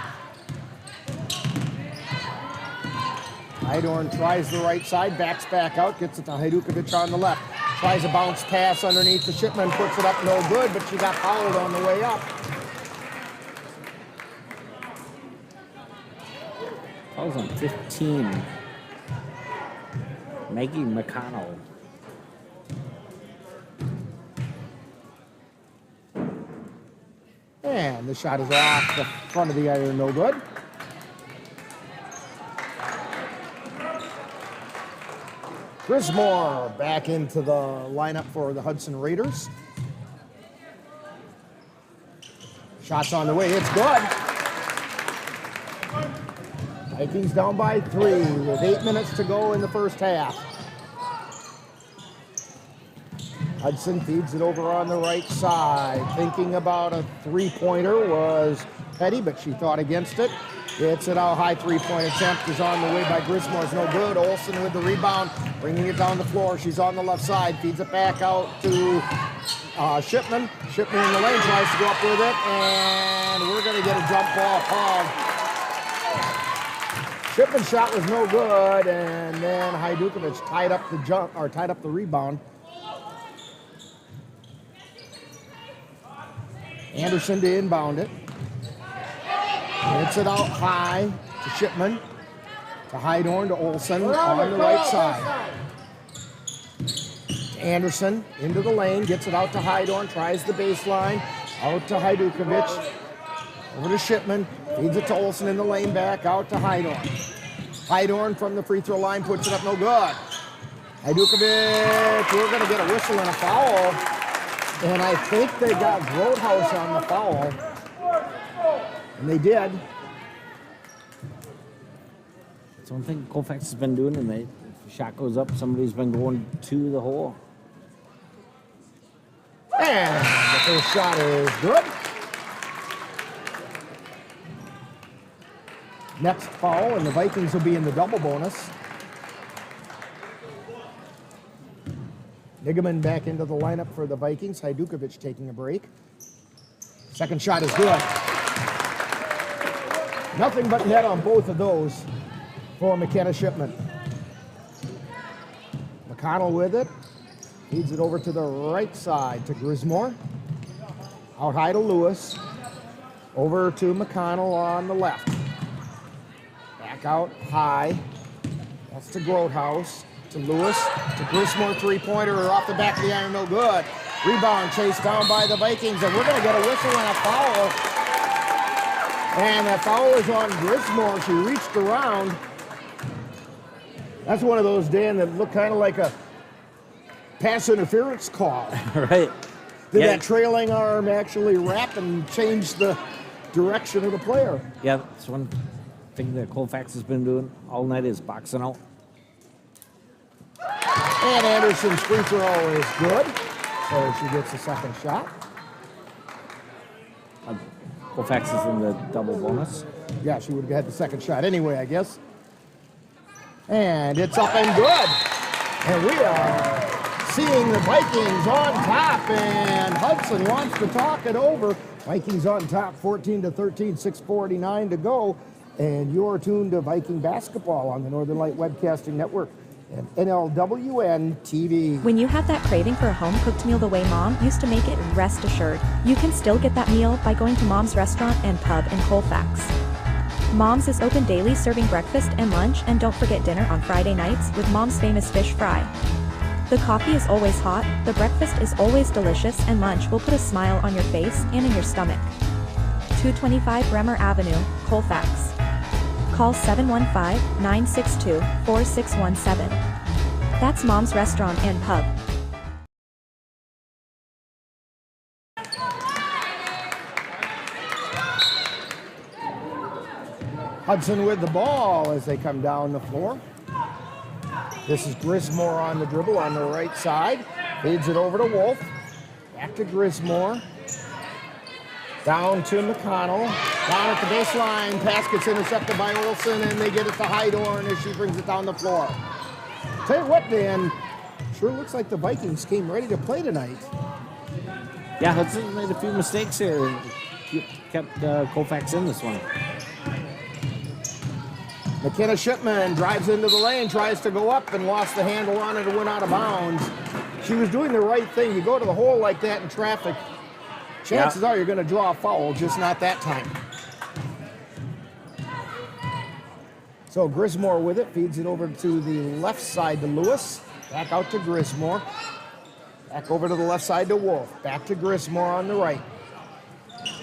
Hydorn tries the right side, backs back out, gets it to Hajdukovic on the left. Tries a bounce pass underneath the Shipman, puts it up, no good, but she got fouled on the way up. That was on 15. Maggie McConnell. And And the shot is off the front of the iron, no good. Grismore back into the lineup for the Hudson Raiders. Shots on the way, it's good. Vikings down by 3 with 8 minutes to go in the first half. Hudson feeds it over on the right side. Thinking about a three-pointer was Petty, but she thought against it. Hits it out high, three-point attempt is on the way by Grismore. It's no good. Olsen with the rebound, bringing it down the floor. She's on the left side, feeds it back out to Shipman. Shipman in the lane, tries to go up with it, and we're going to get a jump ball called. Shipman's shot was no good, and then Hajdukovic tied up the rebound. Anderson to inbound it. Hits it out high to Shipman, to Hydorn, to Olsen on the right side. Anderson into the lane, gets it out to Hydorn, tries the baseline, out to Hajdukovic, over to Shipman, feeds it to Olsen in the lane, back out to Hydorn. Hydorn from the free throw line puts it up, no good. Hajdukovic, we're going to get a whistle and a foul, and I think they got Roadhouse on the foul. And they did. That's one thing Colfax has been doing, and if the shot goes up, somebody's been going to the hole. And the first shot is good. Next foul, and the Vikings will be in the double bonus. Nigaman back into the lineup for the Vikings. Hajdukovic taking a break. Second shot is good. Nothing but net on both of those for McKenna Shipman. McConnell with it. Feeds it over to the right side to Grismore. Out high to Lewis. Over to McConnell on the left. Back out high. That's to Grotehouse. To Lewis. To Grismore, three-pointer off the back of the iron, no good. Rebound chased down by the Vikings, and we're going to get a whistle and a foul. And that foul is on Grismore. She reached around. That's one of those, Dan, that look kind of like a pass interference call. Right. Did that trailing arm actually wrap and change the direction of the player? Yeah, that's one thing that Colfax has been doing all night is boxing out. And Anderson's free throw is good. So she gets the second shot. Colfax is in the double bonus. Yeah, she would have had the second shot anyway, I guess. And it's up and good. And we are seeing the Vikings on top, and Hudson wants to talk it over. Vikings on top, 14-13, 6:49 to go. And you're tuned to Viking basketball on the Northern Light Webcasting Network and NLWN-TV. When you have that craving for a home-cooked meal the way Mom used to make it, rest assured, you can still get that meal by going to Mom's Restaurant and Pub in Colfax. Mom's is open daily, serving breakfast and lunch, and don't forget dinner on Friday nights with Mom's famous fish fry. The coffee is always hot, the breakfast is always delicious, and lunch will put a smile on your face and in your stomach. 225 Bremer Avenue, Colfax. Call 715-962-4617. That's Mom's Restaurant and Pub. Hudson with the ball as they come down the floor. This is Grismore on the dribble on the right side. Feeds it over to Wolf. Back to Grismore. Down to McConnell. Down at the baseline. Pass gets intercepted by Olsen, and they get it to Hydorn as she brings it down the floor. Tell you what, Dan, sure looks like the Vikings came ready to play tonight. Yeah, Hudson made a few mistakes here and kept Colfax in this one. McKenna Shipman drives into the lane, tries to go up, and lost the handle on it and went out of bounds. She was doing the right thing. You go to the hole like that in traffic, chances are you're going to draw a foul, just not that time. So Grismore with it, feeds it over to the left side to Lewis. Back out to Grismore. Back over to the left side to Wolf. Back to Grismore on the right.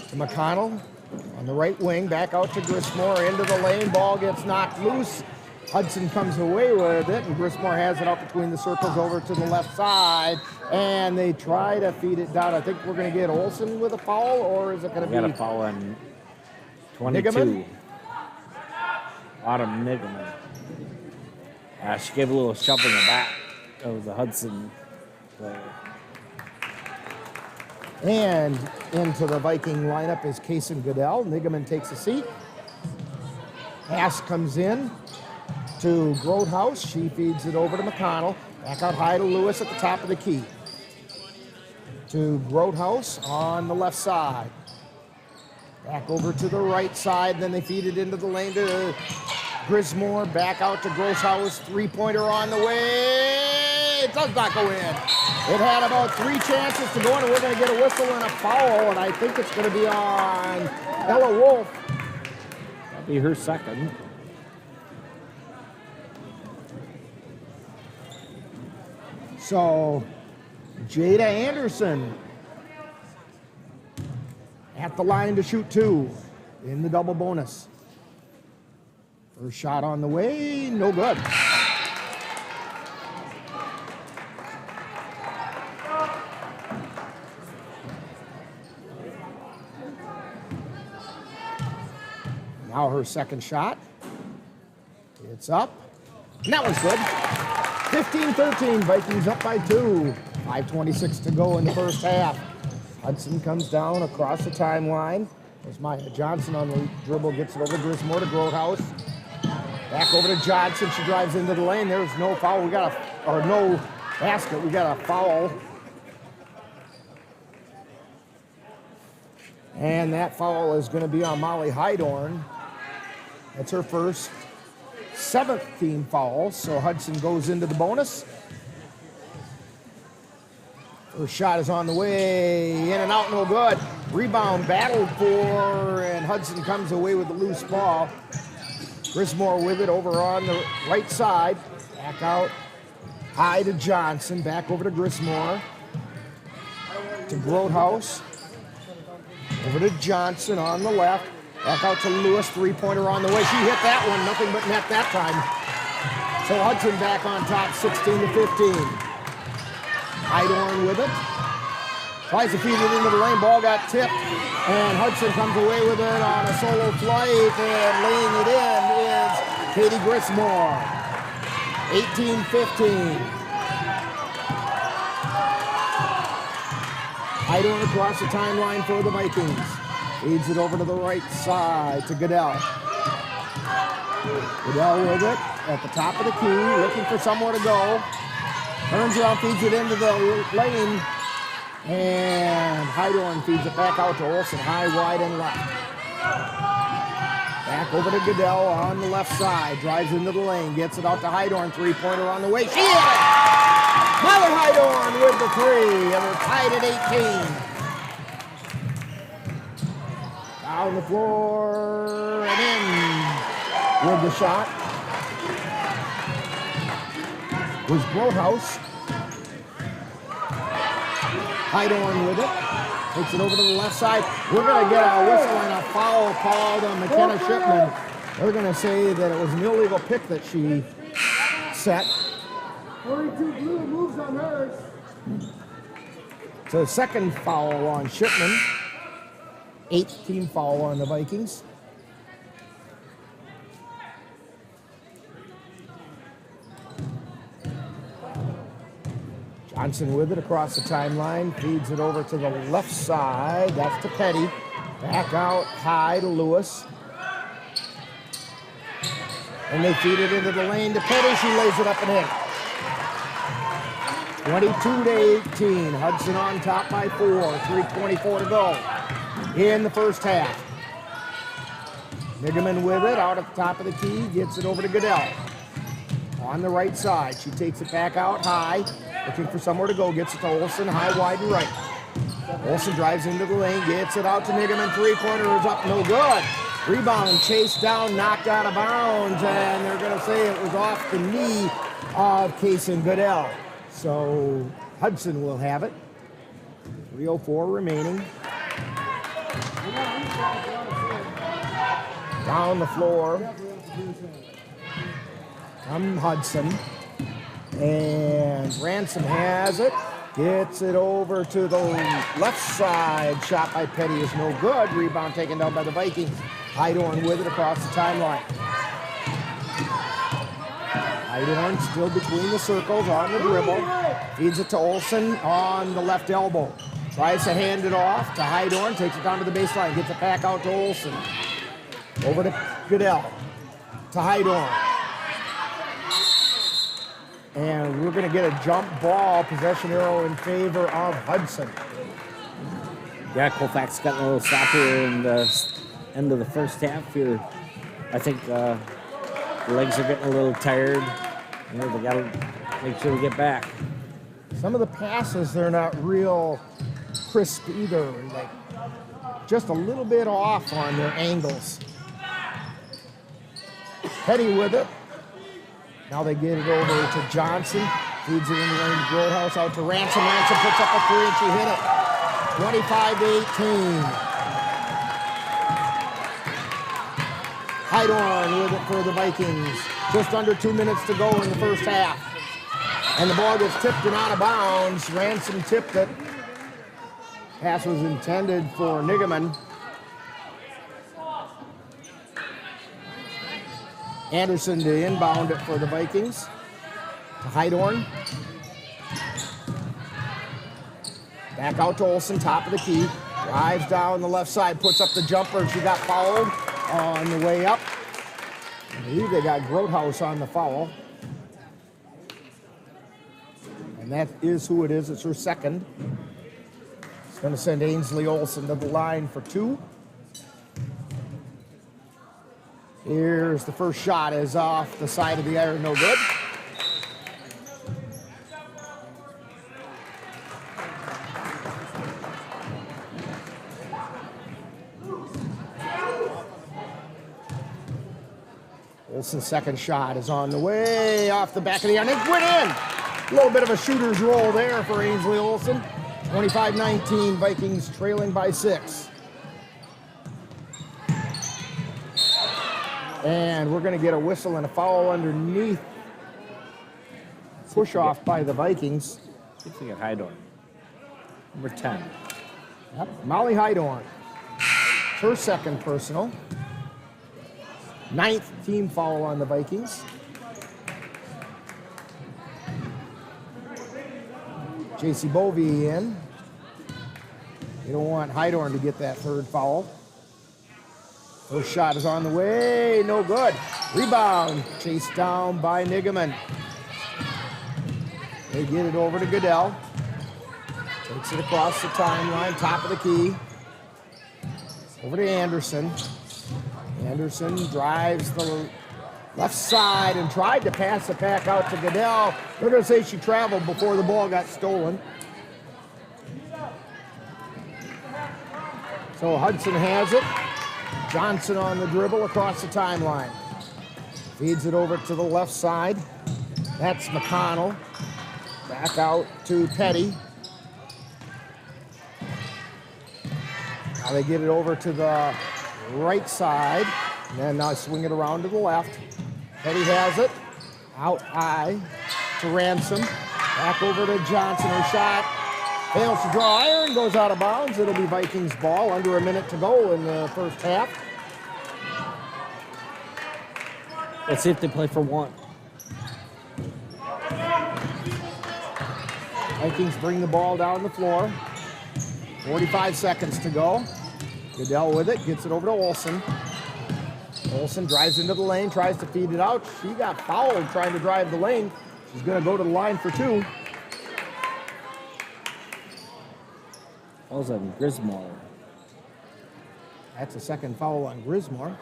to McConnell on the right wing, back out to Grismore, into the lane, ball gets knocked loose. Hudson comes away with it, and Grismore has it up between the circles over to the left side, and they try to feed it down. I think we're going to get Olsen with a foul, or is it going to be... got a foul on 22. Nigaman? Autumn Nigaman. She gave a little shove in the back of the Hudson player. And into the Viking lineup is Kaysen Goodell. Nigaman takes a seat. Pass comes in to Grotehouse. She feeds it over to McConnell. Back out high to Lewis at the top of the key. To Grotehouse on the left side. Back over to the right side. Then they feed it into the lane to Grismore. Back out to Grotehouse. Three-pointer on the way. It does not go in. It had about 3 chances to go in, and we're going to get a whistle and a foul, and I think it's going to be on Ella Wolf. That'll be her second. So, Jada Anderson at the line to shoot 2 in the double bonus. First shot on the way, no good. Now her second shot. It's up. And that was good. 15-13, Vikings up by 2. 5:26 to go in the first half. Hudson comes down across the timeline. There's Maya Johnson on the dribble, gets it over to Grismore to Grotehouse. Back over to Johnson. She drives into the lane. There's no foul. No basket. We got a foul. And that foul is going to be on Molly Hydorn. That's her first 7th team foul, so Hudson goes into the bonus. First shot is on the way, in and out, no good. Rebound battled for, and Hudson comes away with the loose ball. Grismore with it over on the right side. Back out high to Johnson, back over to Grismore. To Grotehouse. Over to Johnson on the left. Back out to Lewis, three-pointer on the way. She hit that one, nothing but net that time. So Hudson back on top, 16-15. Hydorn with it. Tries to feed it into the lane, ball got tipped, and Hudson comes away with it on a solo flight, and laying it in is Katie Grismore. 18-15. Hydorn across the timeline for the Vikings. Feeds it over to the right side to Goodell. Goodell with it at the top of the key, looking for somewhere to go. Turns around, feeds it into the lane, and Hydorn feeds it back out to Olsen, high, wide, and left. Back over to Goodell on the left side, drives into the lane, gets it out to Hydorn, three-pointer on the way. She hit it! Molly Hydorn with the three, and we're tied at 18. Down the floor and in with the shot was Grotehouse. Hydorn with it. Takes it over to the left side. We're going to get a whistle and a foul called on McKenna Shipman. They're going to say that it was an illegal pick that she set. 42 blue moves on hers. So second foul on Shipman. 8th team foul on the Vikings. Johnson with it across the timeline, feeds it over to the left side. That's to Petty. Back out high to Lewis. And they feed it into the lane to Petty. She lays it up and in. 22-18. Hudson on top by 4. 3:24 to go in the first half. Nigaman with it out at the top of the key, gets it over to Goodell. On the right side, she takes it back out high, looking for somewhere to go, gets it to Olsen, high, wide, and right. Olsen drives into the lane, gets it out to Nigaman, three-pointer is up, no good. Rebound, chased down, knocked out of bounds, and they're going to say it was off the knee of Kaysen Goodell. So Hudson will have it. 3:04 remaining. Down the floor. From Hudson. And Ransom has it. Gets it over to the left side. Shot by Petty is no good. Rebound taken down by the Vikings. Heidorn with it across the timeline. Heidorn still between the circles on the dribble. Feeds it to Olsen on the left elbow. Tries to hand it off to Heidorn. Takes it down to the baseline. Gets it back out to Olsen. Over to Goodell. To Heidorn. And we're going to get a jump ball, possession arrow in favor of Hudson. Yeah, Colfax got a little stop here in the end of the first half here. I think the legs are getting a little tired. You know, they got to make sure they get back. Some of the passes, they're not real crisp either. Like just a little bit off on their angles. Petty with it. Now they get it over to Johnson. Feeds it in the lane to Groothouse, out to Ransom. Ransom puts up a three and she hit it. 25-18. Heidorn with it for the Vikings. Just under 2 minutes to go in the first half. And the ball gets tipped and out of bounds. Ransom tipped it. Pass was intended for Nigaman. Anderson to inbound it for the Vikings. To Heidorn. Back out to Olsen, top of the key. Drives down the left side, puts up the jumper. She got fouled on the way up. I believe they got Groothouse on the foul. And that is who it is. It's her second. It's going to send Ainsley Olsen to the line for two. Here's the first shot, is off the side of the iron, no good. Olsen's second shot is on the way, off the back of the iron. It went in! A little bit of a shooter's roll there for Ainsley Olsen. 25-19, Vikings trailing by 6. And we're going to get a whistle and a foul underneath. Push off by the Vikings. I think we got Heidorn. Number 10. Yep, Molly Heidorn. Her second personal. 9th team foul on the Vikings. J.C. Bovee in. You don't want Heidorn to get that third foul. First shot is on the way, no good. Rebound, chased down by Nigaman. They get it over to Goodell. Takes it across the timeline, top of the key. Over to Anderson. Anderson drives the left side and tried to pass it back out to Goodell. They're going to say she traveled before the ball got stolen. So Hudson has it. Johnson on the dribble across the timeline. Feeds it over to the left side. That's McConnell. Back out to Petty. Now they get it over to the right side. And then now swing it around to the left. Petty has it. Out high to Ransom. Back over to Johnson. Her shot fails to draw iron, goes out of bounds. It'll be Vikings ball. Under a minute to go in the first half. Let's see if they play for one. Vikings bring the ball down the floor. 45 seconds to go. Goodell with it, gets it over to Olsen. Olsen drives into the lane, tries to feed it out. She got fouled trying to drive the lane. She's going to go to the line for two. Fouls on Grismore. That's a second foul on Grismore.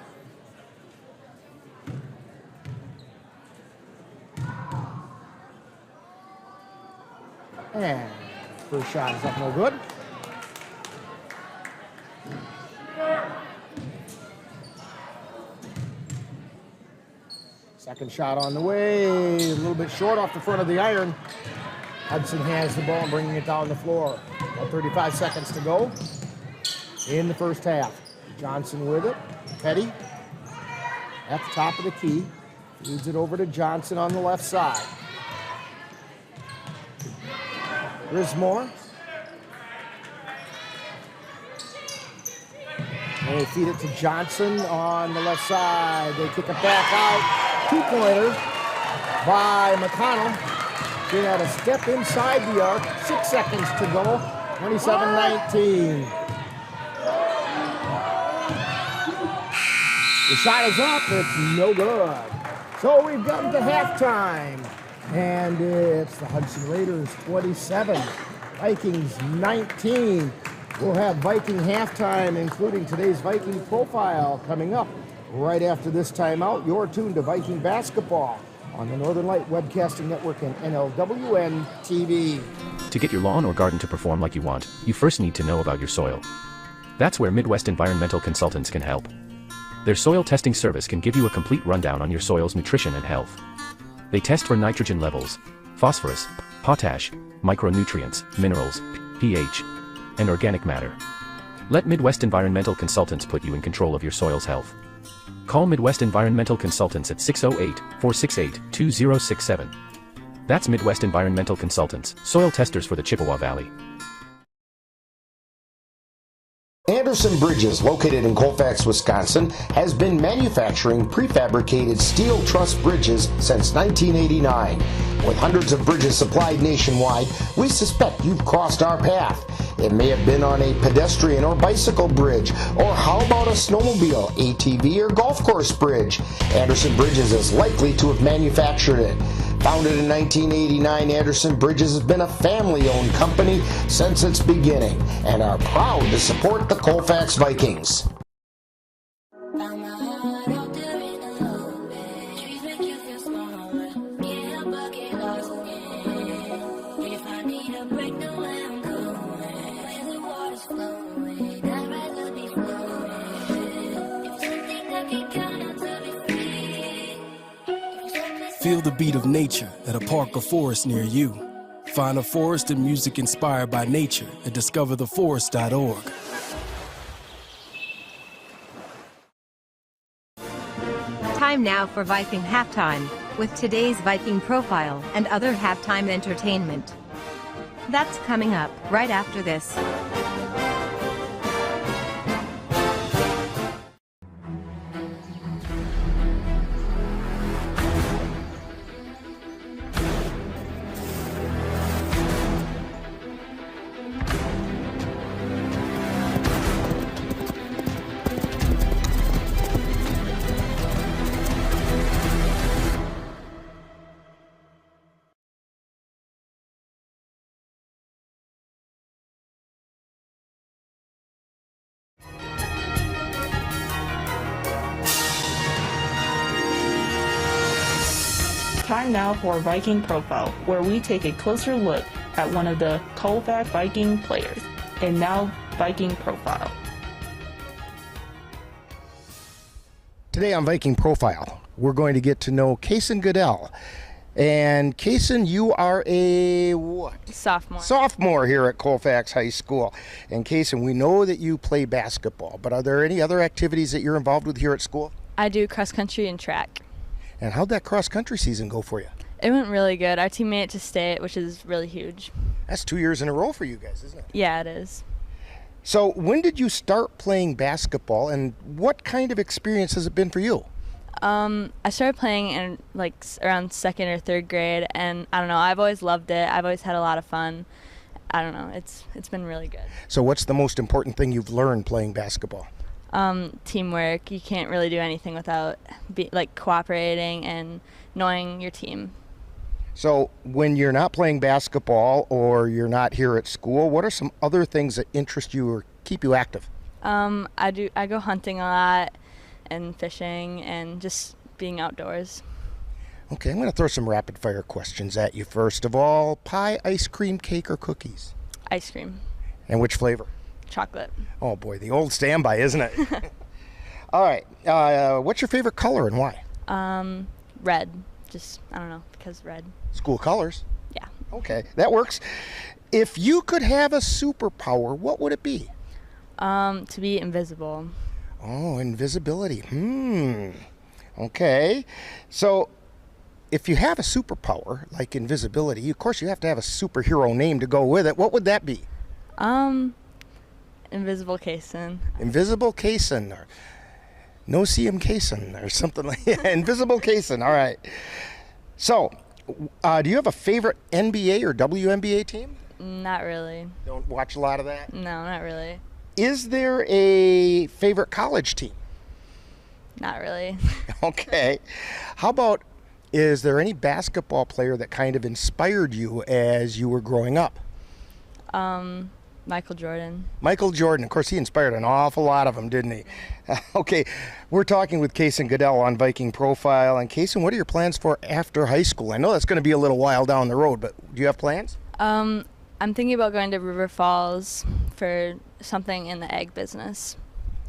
And first shot is up, no good. Second shot on the way, a little bit short off the front of the iron. Hudson has the ball, bringing it down the floor. About 35 seconds to go. in the first half. Johnson with it. Petty at the top of the key. Feeds it over to Johnson on the left side. Grismore. They feed it to Johnson on the left side. They kick it back out. 2-pointer by McConnell. She had a step inside the arc. 6 seconds to go. 27-19. The shot is up. It's no good. So we've gotten to halftime. And it's the Hudson Raiders 27, Vikings 19. We'll have Viking halftime, including today's Viking profile, coming up right after this timeout. You're tuned to Viking basketball on the Northern Light Webcasting Network and NLWN-TV. To get your lawn or garden to perform like you want, you first need to know about your soil. That's where Midwest Environmental Consultants can help. Their soil testing service can give you a complete rundown on your soil's nutrition and health. They test for nitrogen levels, phosphorus, potash, micronutrients, minerals, pH, and organic matter. Let Midwest Environmental Consultants put you in control of your soil's health. Call Midwest Environmental Consultants at 608-468-2067. That's Midwest Environmental Consultants, soil testers for the Chippewa Valley. Anderson Bridges, located in Colfax, Wisconsin, has been manufacturing prefabricated steel truss bridges since 1989. With hundreds of bridges supplied nationwide, we suspect you've crossed our path. It may have been on a pedestrian or bicycle bridge, or how about a snowmobile, ATV, or golf course bridge? Anderson Bridges is likely to have manufactured it. Founded in 1989, Anderson Bridges has been a family-owned company since its beginning and are proud to support the Colfax Vikings. Feel the beat of nature at a park or forest near you. Find a forest and music inspired by nature at discovertheforest.org. Time now for Viking Halftime, with today's Viking profile and other halftime entertainment. That's coming up right after this. Time now for Viking Profile, where we take a closer look at one of the Colfax Viking players. And now, Viking Profile. Today on Viking Profile, we're going to get to know Kaysen Goodell. And Kaysen, you are a what? Sophomore. Sophomore here at Colfax High School. And Kaysen, we know that you play basketball, but are there any other activities that you're involved with here at school? I do cross country and track. And how'd that cross country season go for you? It went really good. Our team made it to state, which is really huge. That's 2 years in a row for you guys, isn't it? Yeah, it is. So when did you start playing basketball, and what kind of experience has it been for you? I started playing in around 2nd or 3rd grade, and I don't know, I've always loved it. I've always had a lot of fun. I don't know, it's been really good. So what's the most important thing you've learned playing basketball? Teamwork. You can't really do anything without cooperating and knowing your team. So when you're not playing basketball or you're not here at school, what are some other things that interest you or keep you active? I go hunting a lot and fishing and just being outdoors. Okay, I'm going to throw some rapid fire questions at you. First of all, pie, ice cream, cake, or cookies? Ice cream. And which flavor? Chocolate. Oh boy, the old standby, isn't it? All right, what's your favorite color and why? Red. Just, I don't know, because red. School colors? Yeah. Okay, that works. If you could have a superpower, what would it be? To be invisible. Oh, invisibility. Okay. So, if you have a superpower, like invisibility, of course you have to have a superhero name to go with it. What would that be? Invisible Kaysen. Invisible Kaysen, or No See 'Em Kaysen, or something like that. Invisible Kaysen, all right. So, do you have a favorite NBA or WNBA team? Not really. Don't watch a lot of that? No, not really. Is there a favorite college team? Not really. Okay. How about, is there any basketball player that kind of inspired you as you were growing up? Michael Jordan. Michael Jordan. Of course, he inspired an awful lot of them, didn't he? Okay, we're talking with Kaysen Goodell on Viking Profile. And Kaysen, what are your plans for after high school? I know that's going to be a little while down the road, but do you have plans? I'm thinking about going to River Falls for something in the egg business.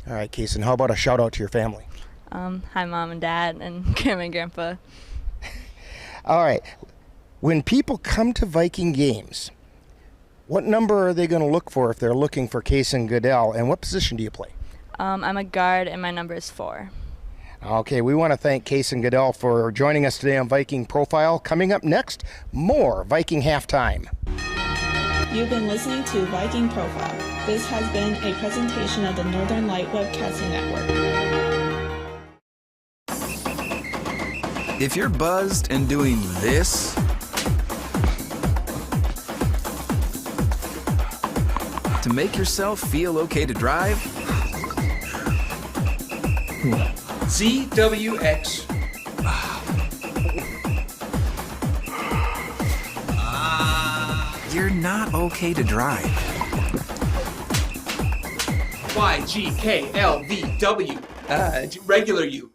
All right, Kaysen, how about a shout out to your family? Hi, Mom and Dad, and Grandma and Grandpa. All right. When people come to Viking games, what number are they going to look for if they're looking for Kaysen Goodell, and what position do you play? I'm a guard, and my number is 4. Okay, we want to thank Kaysen Goodell for joining us today on Viking Profile. Coming up next, more Viking Halftime. You've been listening to Viking Profile. This has been a presentation of the Northern Light Webcasting Network. If you're buzzed and doing this, to make yourself feel okay to drive, ZWX. You're not okay to drive. YGKLVW. Regular you.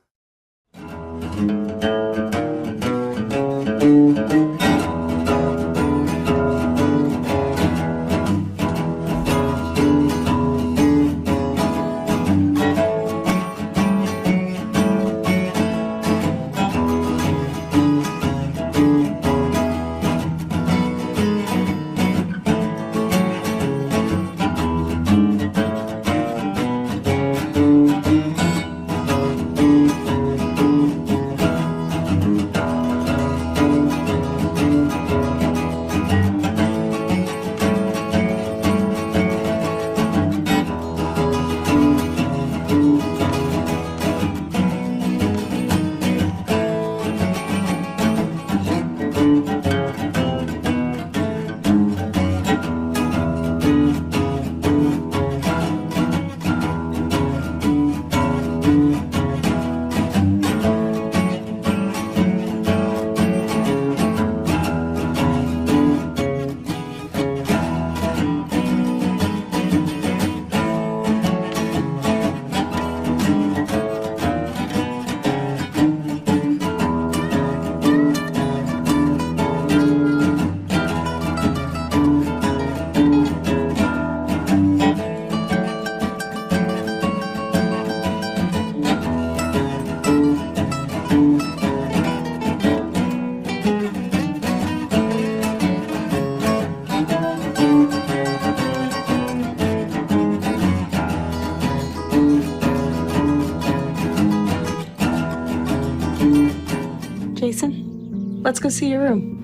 Jason, let's go see your room.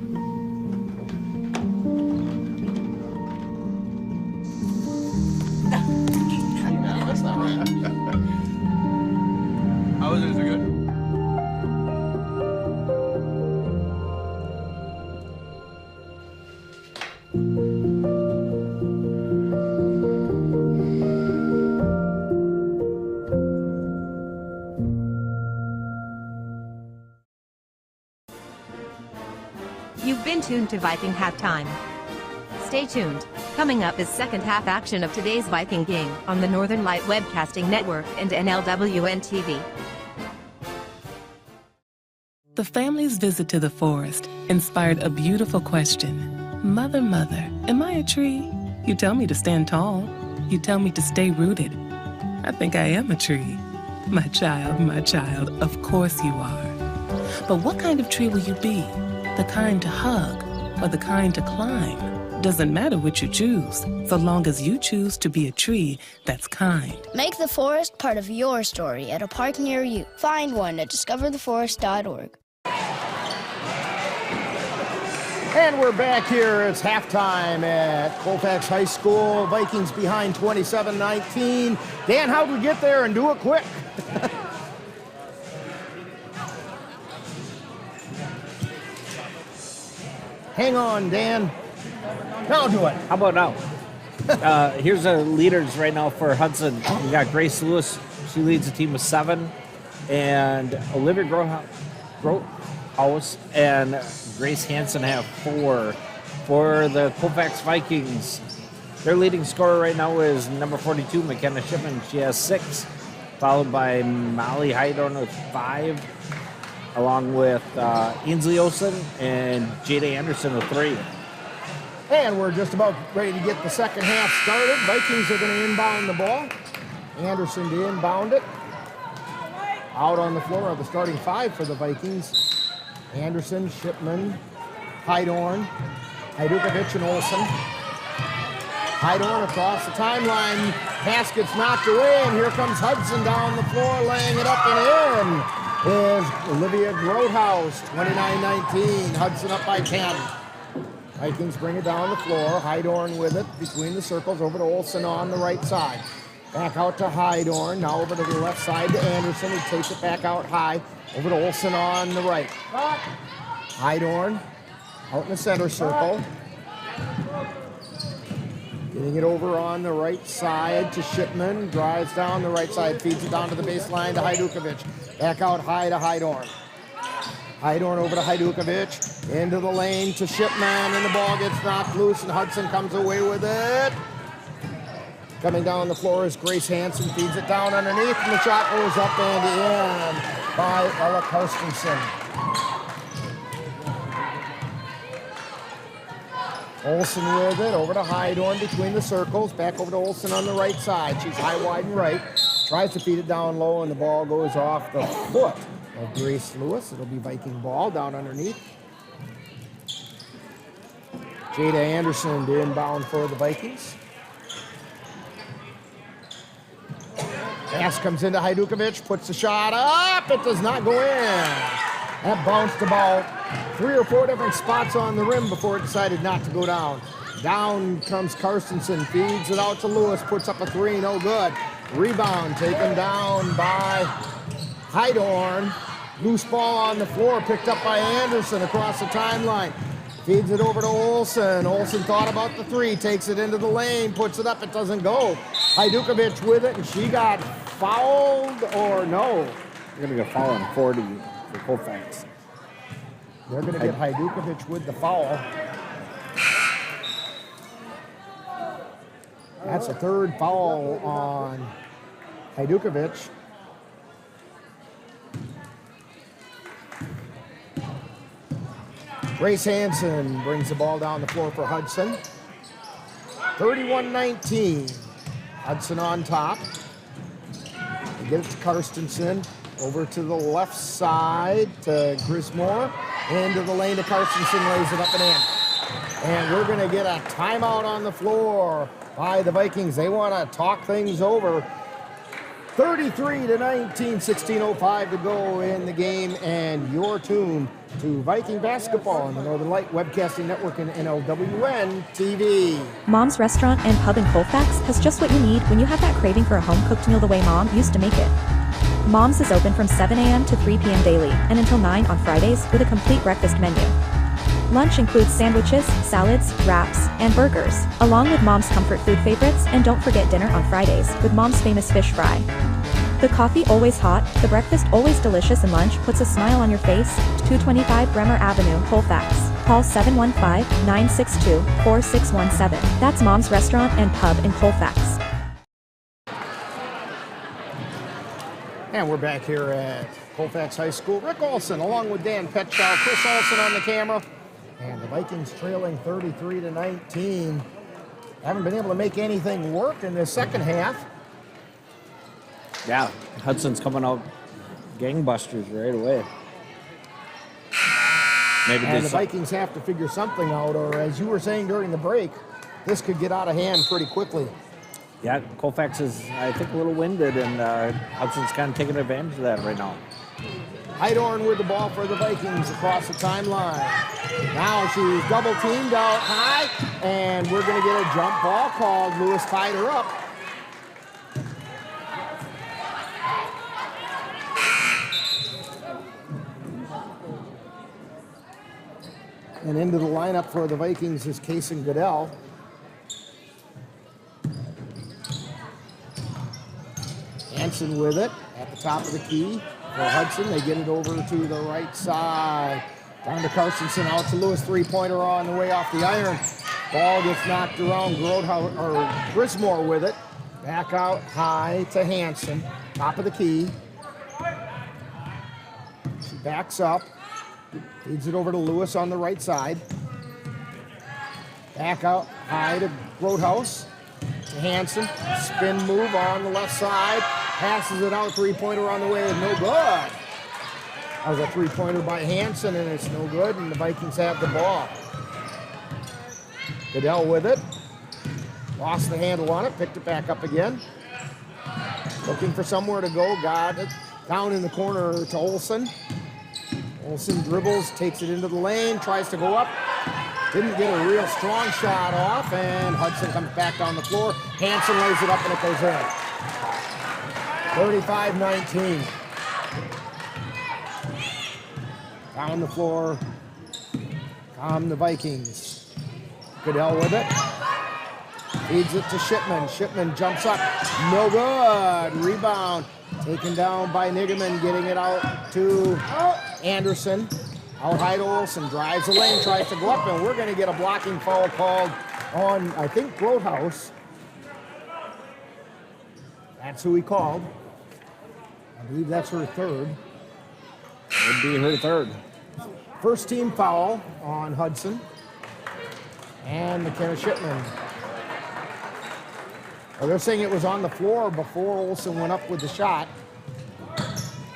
No, that's not right. How was it? Is it good? You've been tuned to Viking Halftime. Stay tuned. Coming up is second half action of today's Viking game on the Northern Light Webcasting Network and NLWN-TV. The family's visit to the forest inspired a beautiful question. Mother, mother, am I a tree? You tell me to stand tall. You tell me to stay rooted. I think I am a tree. My child, of course you are. But what kind of tree will you be? The kind to hug or the kind to climb? Doesn't matter what you choose, so long as you choose to be a tree that's kind. Make the forest part of your story at a park near you. Find one at discovertheforest.org. And we're back here. It's halftime at Colfax High School. Vikings behind 27-19. Dan, how'd we get there, and do it quick? Hang on, Dan. Now do it. How about now? Here's the leaders right now for Hudson. We got Grace Lewis. She leads a team of 7. And Olivia Grohouse and Grace Hansen have 4 for the Colfax Vikings. Their leading scorer right now is number 42, McKenna Shipman. She has 6, followed by Molly Hydorn with 5, along with Ainsley Olsen and Jada Anderson with 3. And we're just about ready to get the second half started. Vikings are going to inbound the ball. Anderson to inbound it. Out on the floor are the starting 5 for the Vikings. Anderson, Shipman, Hydorn, Hajdukovic, and Olsen. Hydorn across the timeline. Pass gets knocked away, and here comes Hudson down the floor, laying it up and in. Is Olivia Grohouse, 29-19. Hudson up by 10. Vikings bring it down the floor. Hydorn with it between the circles over to Olsen on the right side. Back out to Hydorn. Now over to the left side to Anderson. He takes it back out high. Over to Olsen on the right. Hydorn out in the center circle. Getting it over on the right side to Shipman. Drives down the right side. Feeds it down to the baseline to Hajdukovic. Back out high to Hydorn. Hydorn over to Hajdukovic. Into the lane to Shipman. And the ball gets knocked loose. And Hudson comes away with it. Coming down the floor is Grace Hansen. Feeds it down underneath. And the shot goes up and in by Ella Karstensen. Olsen with it, over to Hydorn between the circles, back over to Olsen on the right side. She's high, wide, and right. Tries to feed it down low, and the ball goes off the foot of Grace Lewis. It'll be Viking ball down underneath. Jada Anderson to inbound for the Vikings. Pass comes into Hajdukovic, puts the shot up. It does not go in. That bounced about 3 or 4 different spots on the rim before it decided not to go down. Down comes Karstensen, feeds it out to Lewis, puts up a 3, no good. Rebound taken down by Hydorn. Loose ball on the floor, picked up by Anderson across the timeline. Feeds it over to Olsen. Olsen thought about the 3, takes it into the lane, puts it up, it doesn't go. Hajdukovic with it, and she got fouled, or no? They're going to get fouled on 40 for Colfax. They're going to get Hajdukovic with the foul. That's a 3rd foul on Hajdukovic. Grace Hansen brings the ball down the floor for Hudson. 31-19. Hudson on top. They get it to Karstensen. Over to the left side to Grismore. Into the lane to Karstensen, lays it up and in. And we're going to get a timeout on the floor by the Vikings. They want to talk things over. 33-19, 16:05 to go in the game, and you're tuned to Viking basketball on the Northern Light Webcasting Network and NLWN-TV. Mom's Restaurant and Pub in Colfax has just what you need when you have that craving for a home-cooked meal the way Mom used to make it. Mom's is open from 7 a.m. to 3 p.m. daily and until 9 on Fridays with a complete breakfast menu. Lunch includes sandwiches, salads, wraps, and burgers, along with Mom's comfort food favorites, and don't forget dinner on Fridays with Mom's famous fish fry. The coffee always hot, the breakfast always delicious, and lunch puts a smile on your face. 225 Bremer Avenue, Colfax. Call 715-962-4617. That's Mom's Restaurant and Pub in Colfax. And we're back here at Colfax High School. Rick Olsen along with Dan Petchow, Chris Olsen on the camera. And the Vikings trailing 33-19. Haven't been able to make anything work in this second half. Yeah, Hudson's coming out gangbusters right away. Maybe and the Vikings have to figure something out, or as you were saying during the break, this could get out of hand pretty quickly. Yeah, Colfax is, I think, a little winded, and Hudson's kind of taking advantage of that right now. Heidorn with the ball for the Vikings across the timeline. Now she's double teamed out high, and we're going to get a jump ball called. Lewis tied her up. And into the lineup for the Vikings is Kason Goodell. Hanson with it at the top of the key for Hudson. They get it over to the right side. Down to Carstensen, out to Lewis. Three-pointer on the way off the iron. Ball gets knocked around. Grismore with it. Back out high to Hanson. Top of the key. She backs up. Feeds it over to Lewis on the right side. Back out high to Roadhouse. To Hanson. Spin move on the left side. Passes it out. Three-pointer on the way. No good. That was a three-pointer by Hanson, and it's no good, and the Vikings have the ball. Goodell with it. Lost the handle on it. Picked it back up again. Looking for somewhere to go. Got it down in the corner to Olsen. Olsen dribbles, takes it into the lane, tries to go up. Didn't get a real strong shot off, and Hudson comes back down the floor. Hanson lays it up, and it goes in. 35-19. Down the floor come the Vikings. Goodell with it. Feeds it to Shipman. Shipman jumps up. No good. Rebound. Taken down by Nigerman. Getting it out to Anderson. Out high to Olsen. Drives the lane. Tries to go up. And we're going to get a blocking foul called on, I think, Grotehouse. That's who he called. I believe that's her third. Would be her third. First team foul on Hudson. And McKenna Shipman. Well, they're saying it was on the floor before Olsen went up with the shot.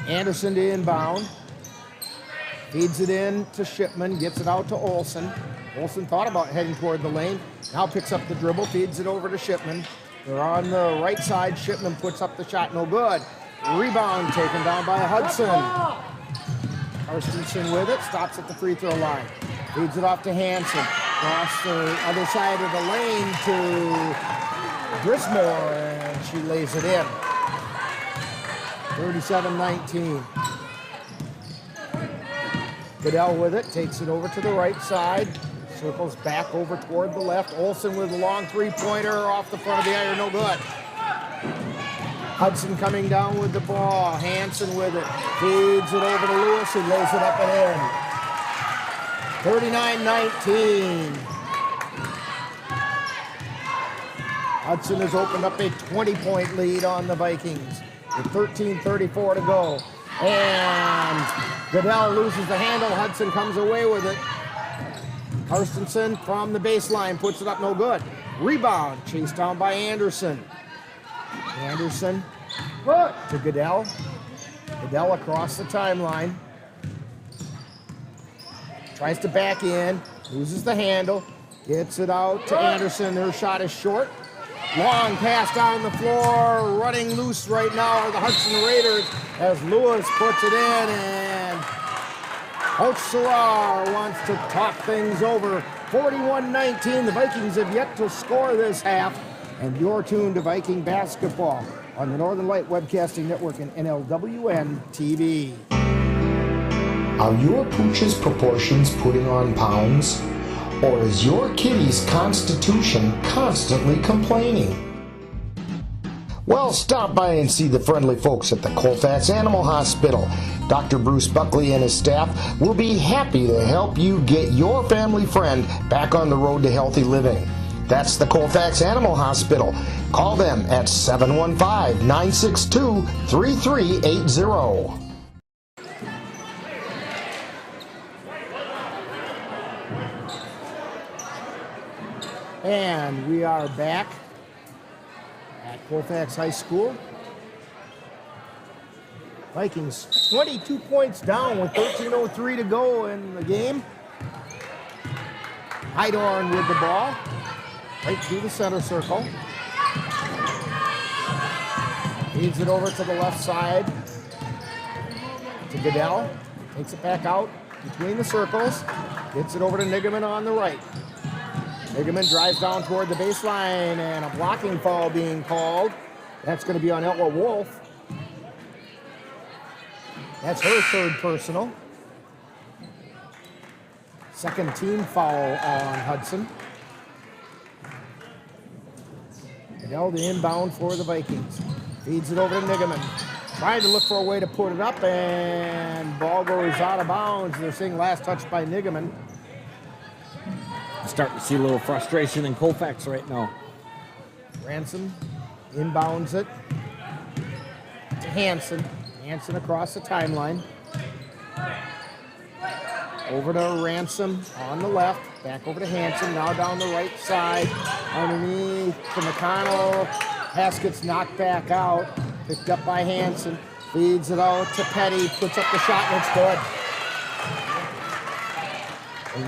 Anderson to inbound. Feeds it in to Shipman. Gets it out to Olsen. Olsen thought about heading toward the lane. Now picks up the dribble. Feeds it over to Shipman. They're on the right side. Shipman puts up the shot. No good. Rebound taken down by Hudson. Carstensen with it, stops at the free throw line. Feeds it off to Hanson. Across the other side of the lane to Grismore, and she lays it in. 37-19. Goodell with it, takes it over to the right side. Circles back over toward the left. Olsen with a long three-pointer off the front of the iron, no good. Hudson coming down with the ball. Hanson with it. Feeds it over to Lewis, who lays it up and in. 39-19. Hudson has opened up a 20-point lead on the Vikings with 13:34 to go. And Goodell loses the handle. Hudson comes away with it. Carstensen from the baseline puts it up, no good. Rebound, chased down by Anderson. Anderson to Goodell. Goodell across the timeline. Tries to back in, loses the handle, gets it out to Anderson. Her shot is short. Long pass down the floor, running loose right now are the Hudson Raiders as Lewis puts it in, and Coach Sarrar wants to talk things over. 41-19, the Vikings have yet to score this half, and you're tuned to Viking basketball on the Northern Light Webcasting Network and NLWN-TV. Are your pooch's proportions putting on pounds? Or is your kitty's constitution constantly complaining? Well, stop by and see the friendly folks at the Colfax Animal Hospital. Dr. Bruce Buckley and his staff will be happy to help you get your family friend back on the road to healthy living. That's the Colfax Animal Hospital. Call them at 715-962-3380. And we are back at Colfax High School. Vikings 22 points down with 13:03 to go in the game. Hydorn with the ball. Right through the center circle. Feeds it over to the left side to Goodell. Takes it back out between the circles. Gets it over to Nigaman on the right. Nigaman drives down toward the baseline, and a blocking foul being called. That's going to be on Ella Wolf. That's her third personal. Second team foul on Hudson. Goodell the inbound for the Vikings. Feeds it over to Nigaman. Trying to look for a way to put it up, and ball goes out of bounds. They're saying last touch by Nigaman. Starting to see a little frustration in Colfax right now. Ransom inbounds it to Hansen. Hansen across the timeline. Over to Ransom on the left. Back over to Hansen. Now down the right side. Underneath to McConnell. Pass gets knocked back out. Picked up by Hansen. Feeds it out to Petty. Puts up the shot and it's good.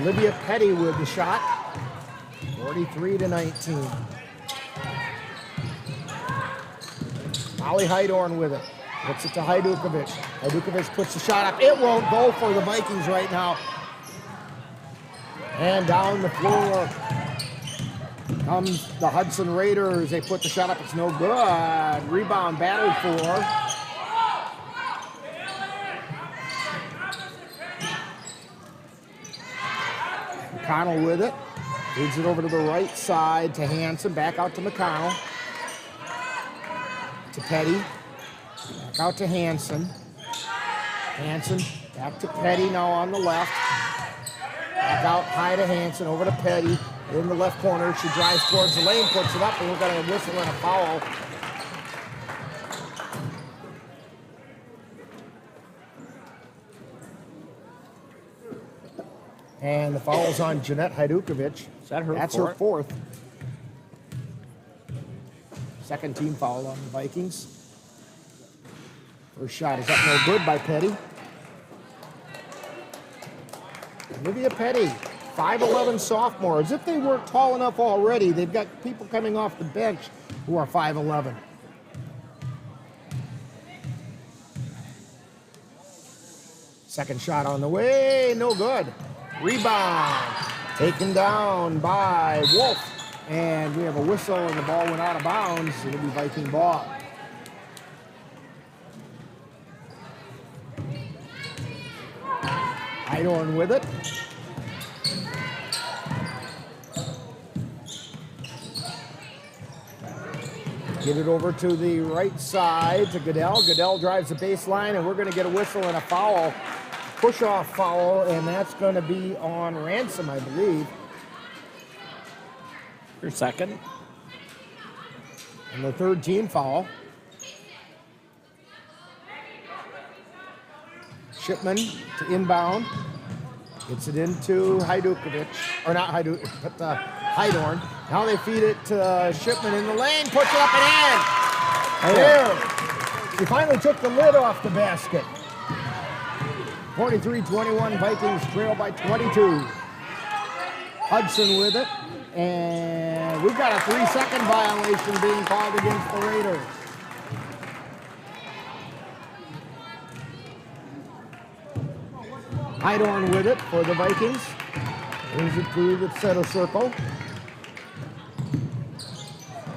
Olivia Petty with the shot. 43-19. Molly Hydorn with it. Puts it to Hajdukovic. Hajdukovic puts the shot up. It won't go for the Vikings right now. And down the floor comes the Hudson Raiders. They put the shot up. It's no good. Rebound battled for. McConnell with it. Feeds it over to the right side to Hansen. Back out to McConnell. To Petty. Back out to Hansen. Hansen back to Petty now on the left. Back out high to Hansen. Over to Petty. In the left corner. She drives towards the lane. Puts it up. And we're going to whistle and a foul. And the foul's on Jeanette Hajdukovic. Is that her That's fourth? her fourth. Second team foul on the Vikings. First shot is up no good by Petty. Olivia Petty, 5'11" sophomore. As if they weren't tall enough already, they've got people coming off the bench who are 5'11". Second shot on the way, no good. Rebound, taken down by Wolf. And we have a whistle and the ball went out of bounds. It'll be Viking ball. Hydorn with it. Get it over to the right side to Goodell. Goodell drives the baseline, and we're going to get a whistle and a foul. Push-off foul, and that's going to be on Ransom, I believe. Your second. And the third team foul. Shipman to inbound. Gets it into Hajdukovic. Or not Hajdukovic, but Hydorn. Now they feed it to Shipman in the lane. Puts it up and in. There. She finally took the lid off the basket. 43-21, Vikings trail by 22. Hudson with it. And we've got a 3-second violation being called against the Raiders. Hydorn with it for the Vikings. Brings it through the center circle.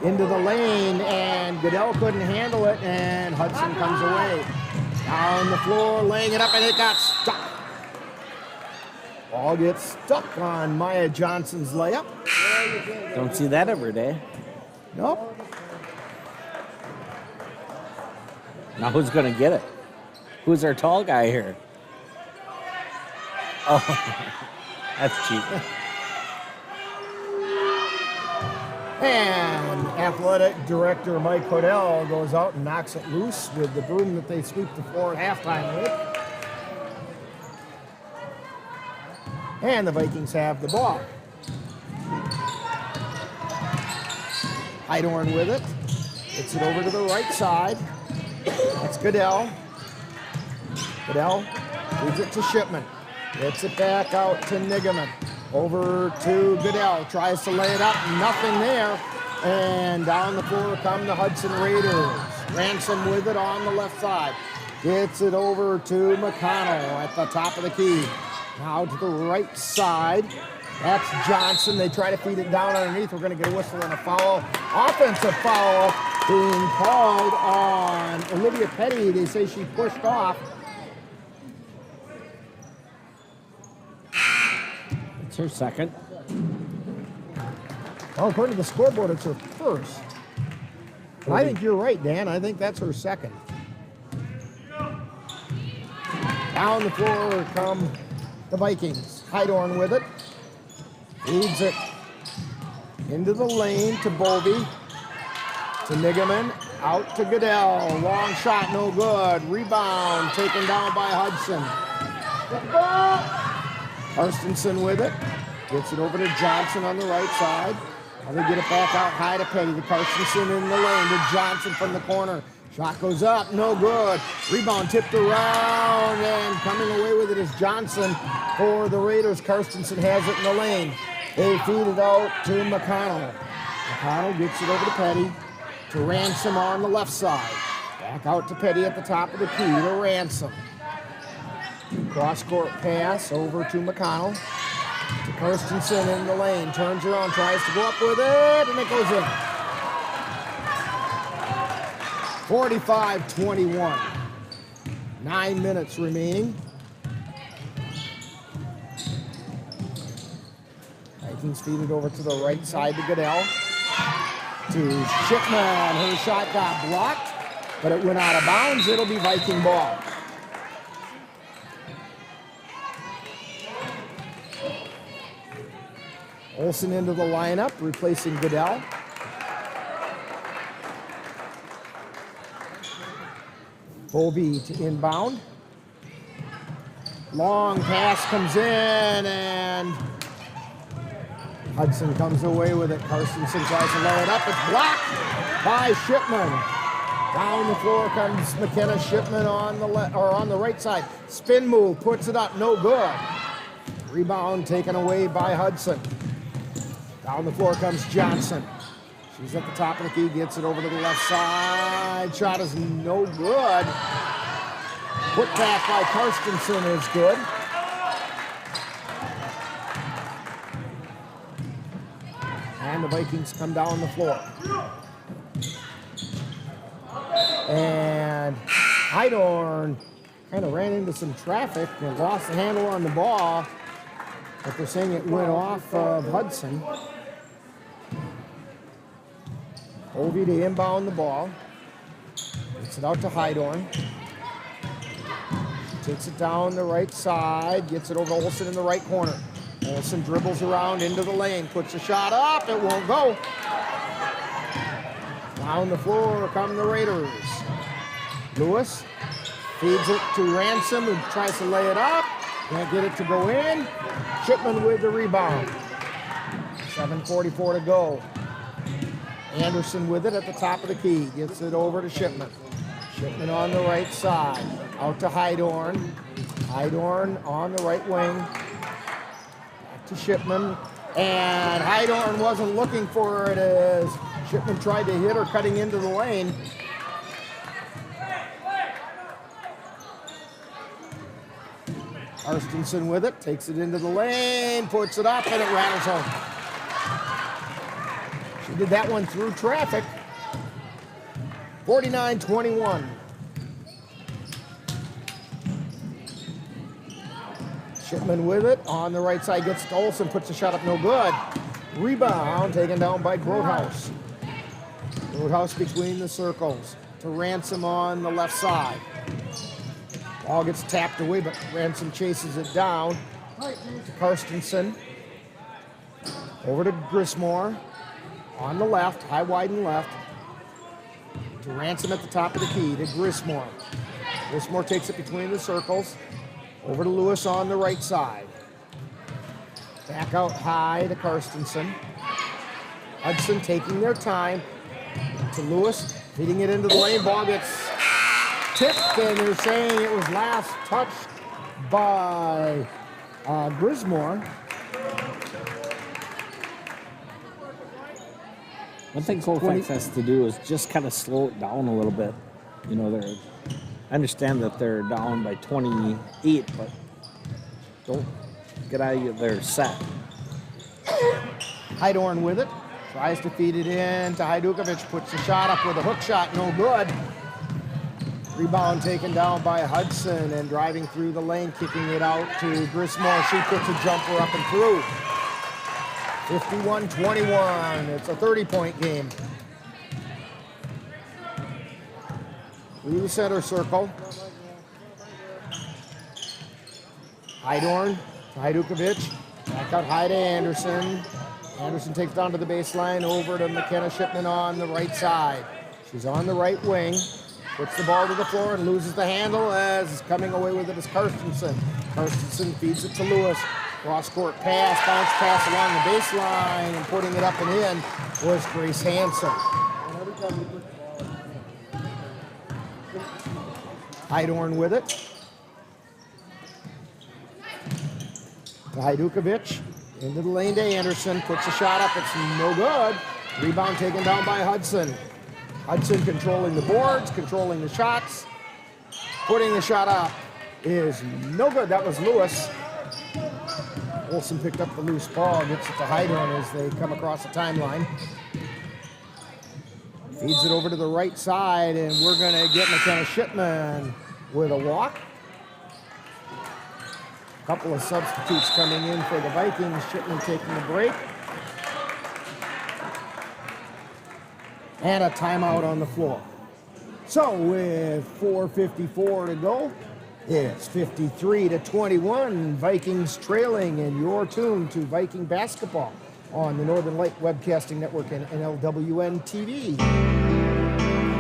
Into the lane, and Goodell couldn't handle it, and Hudson comes away. Down the floor, laying it up, and it got stuck. Ball gets stuck on Maya Johnson's layup. Don't see that every day. Nope. Now who's going to get it? Who's our tall guy here? Oh, that's cheap. And athletic director Mike Hodell goes out and knocks it loose with the broom that they sweep the floor at halftime with. And the Vikings have the ball. Hydorn with it. Gets it over to the right side. That's Goodell. Goodell leads it to Shipman. Gets it back out to Nigaman. Over to Goodell. Tries to lay it up. Nothing there. And down the floor come the Hudson Raiders. Ransom with it on the left side. Gets it over to McConnell at the top of the key. Now to the right side. That's Johnson. They try to feed it down underneath. We're going to get a whistle and a foul. Offensive foul being called on Olivia Petty. They say she pushed off. It's her second. Well, according to the scoreboard, it's her first. But I think you're right, Dan. I think that's her second. Down the floor come the Vikings. Hydorn with it. Feeds it into the lane to Bovey. To Nigaman. Out to Goodell. Long shot, no good. Rebound taken down by Hudson. Karstensen with it. Gets it over to Johnson on the right side. Now they get it back out high to Petty. To Karstensen in the lane to Johnson from the corner. Shot goes up, no good. Rebound tipped around, and coming away with it is Johnson for the Raiders. Karstensen has it in the lane. They feed it out to McConnell. McConnell gets it over to Petty. To Ransom on the left side. Back out to Petty at the top of the key to Ransom. Cross-court pass over to McConnell. To Karstensen in the lane. Turns around, tries to go up with it, and it goes in. 45-21. 9 minutes remaining. Vikings feed it over to the right side to Goodell. To Shipman. Her shot got blocked, but it went out of bounds. It'll be Viking ball. Olsen into the lineup, replacing Goodell. Bovey to inbound. Long pass comes in, and Hudson comes away with it. Karstensen tries to lay it up. It's blocked by Shipman. Down the floor comes McKenna. Shipman on the right side. Spin move, puts it up, no good. Rebound taken away by Hudson. Down the floor comes Johnson. She's at the top of the key, gets it over to the left side. Shot is no good. Put back by Karstensen is good. And the Vikings come down the floor. And Hydorn kind of ran into some traffic and lost the handle on the ball. But they're saying it went off of Hudson. Ovie to inbound the ball. Gets it out to Hydorn. Takes it down the right side. Gets it over to Olsen in the right corner. Olsen dribbles around into the lane. Puts a shot up. It won't go. Down the floor come the Raiders. Lewis feeds it to Ransom, who tries to lay it up. Can't get it to go in. Shipman with the rebound. 7:44 to go. Anderson with it at the top of the key. Gets it over to Shipman. Shipman on the right side. Out to Hydorn. Hydorn on the right wing. Back to Shipman. And Hydorn wasn't looking for it as Shipman tried to hit her cutting into the lane. Karstensen with it, takes it into the lane, puts it up, and it rattles home. She did that one through traffic. 49-21. Shipman with it, on the right side, gets to Olsen, puts the shot up, no good. Rebound taken down by Grothaus. Grothaus between the circles to Ransom on the left side. Ball gets tapped away, but Ransom chases it down to Karstensen. Over to Grismore on the left, high wide and left. To Ransom at the top of the key to Grismore. Grismore takes it between the circles. Over to Lewis on the right side. Back out high to Karstensen. Hudson taking their time to Lewis, feeding it into the lane. Ball gets tipped, and they're saying it was last touched by Grismore. One thing Colfax has to do is just kind of slow it down a little bit. You know, I understand that they're down by 28, but don't get out of their set. Hydorn with it. Tries to feed it in to Hajdukovic. Puts the shot up with a hook shot. No good. Rebound taken down by Hudson and driving through the lane, kicking it out to Grismore. She puts a jumper up and through. 51-21. It's a 30-point game. Through the center circle. Hydorn to Hajdukovic. Back out high to Anderson. Anderson takes down to the baseline, over to McKenna Shipman on the right side. She's on the right wing. Puts the ball to the floor and loses the handle as coming away with it is Karstensen. Karstensen feeds it to Lewis. Cross-court pass, bounce pass along the baseline, and putting it up and in was Grace Hansen. Hydorn with it. To Hajdukovic. Into the lane to Anderson. Puts a shot up. It's no good. Rebound taken down by Hudson. Hudson controlling the boards, controlling the shots. Putting the shot up is no good. That was Lewis. Olsen picked up the loose ball, gets it to Hydorn as they come across the timeline. Feeds it over to the right side, and we're going to get McKenna Shipman with a walk. A couple of substitutes coming in for the Vikings. Shipman taking a break. And a timeout on the floor. So with 4:54 to go, it's 53-21. Vikings trailing, and you're tuned to Viking basketball on the Northern Light Webcasting Network and NLWN-TV.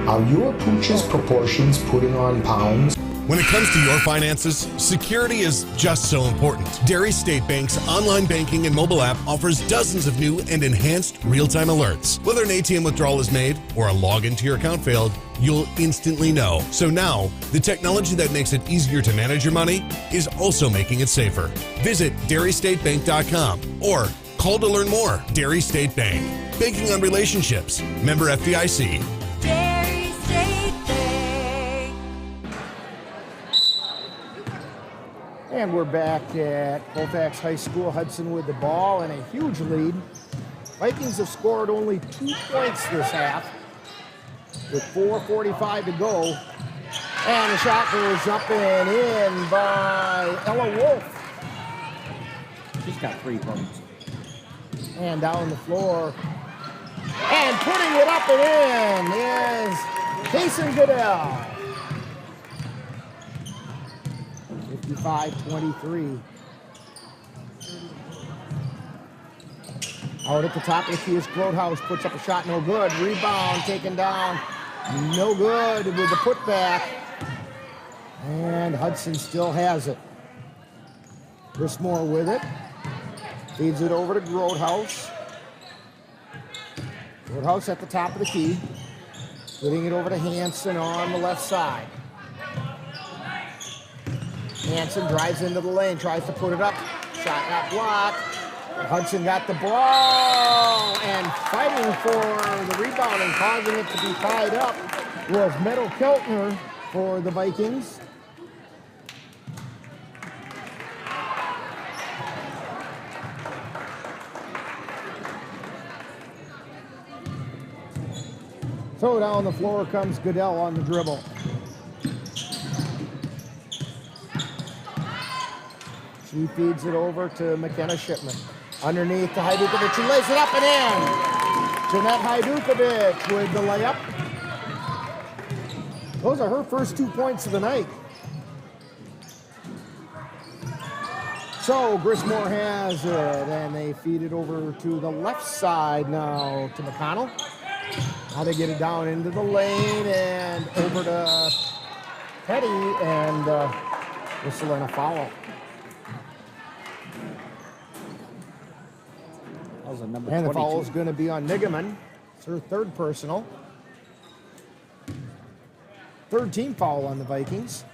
Are your pooch's proportions putting on pounds? When it comes to your finances, security is just so important. Dairy State Bank's online banking and mobile app offers dozens of new and enhanced real-time alerts. Whether an ATM withdrawal is made or a login to your account failed, you'll instantly know. So now, the technology that makes it easier to manage your money is also making it safer. Visit dairystatebank.com or call to learn more. Dairy State Bank. Banking on relationships. Member FDIC. And we're back at Colfax High School. Hudson with the ball and a huge lead. Vikings have scored only 2 points this half with 4:45 to go. And the shot goes up and in by Ella Wolf. She's got 3 points. And down the floor. And putting it up and in is Jason Goodell. 55-23. Out at the top of the key is Grotehouse. Puts up a shot, no good. Rebound taken down, no good with the putback. And Hudson still has it. Grismore with it. Feeds it over to Grotehouse. Grotehouse at the top of the key. Putting it over to Hansen on the left side. Hansen drives into the lane, tries to put it up. Shot not blocked. Hudson got the ball and fighting for the rebound and causing it to be tied up was Meadow Keltner for the Vikings. So down the floor comes Goodell on the dribble. She feeds it over to McKenna Shipman. Underneath to Hajdukovic, who lays it up and in. Jeanette Hajdukovic with the layup. Those are her first 2 points of the night. So Grismore has it, and they feed it over to the left side now to McConnell. Now they get it down into the lane and over to Petty, and whistle and a foul. And the foul is going to be on Nigaman. It's her third personal. Third team foul on the Vikings.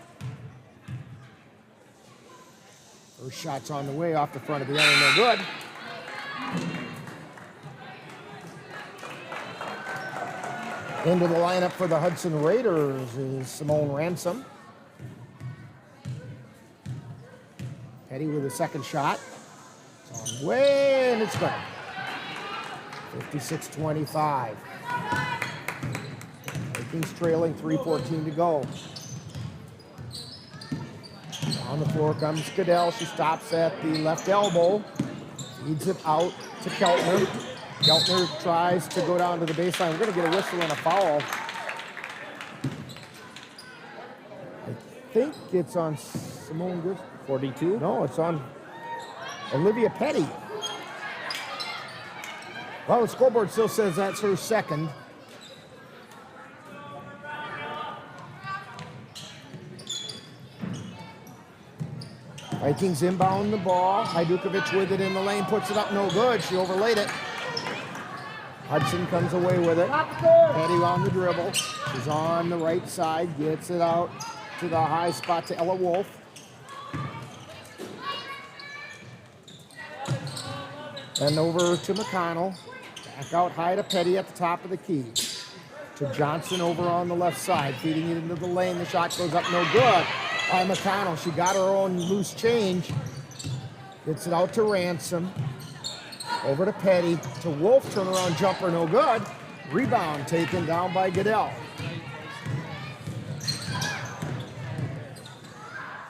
First shot's on the way off the front of the iron, no good. Into the lineup for the Hudson Raiders is Simone Ransom. Petty with a second shot. It's on the way, and it's good. 56-25. Vikings trailing, 3:14 to go. On the floor comes Goodell. She stops at the left elbow. Feeds it out to Keltner. Keltner tries to go down to the baseline. We're going to get a whistle and a foul. I think it's on Simone Good. 42? No, it's on Olivia Petty. Well, the scoreboard still says that's her second. Vikings inbound the ball. Hajdukovic with it in the lane, puts it up, no good. She overlaid it. Hudson comes away with it. Petty on the dribble. She's on the right side, gets it out to the high spot to Ella Wolf. Then over to McConnell. Back out high to Petty at the top of the key. To Johnson over on the left side, feeding it into the lane. The shot goes up, no good. By McConnell, she got her own loose change. Gets it out to Ransom. Over to Petty, to Wolf, turnaround jumper, no good. Rebound taken down by Goodell.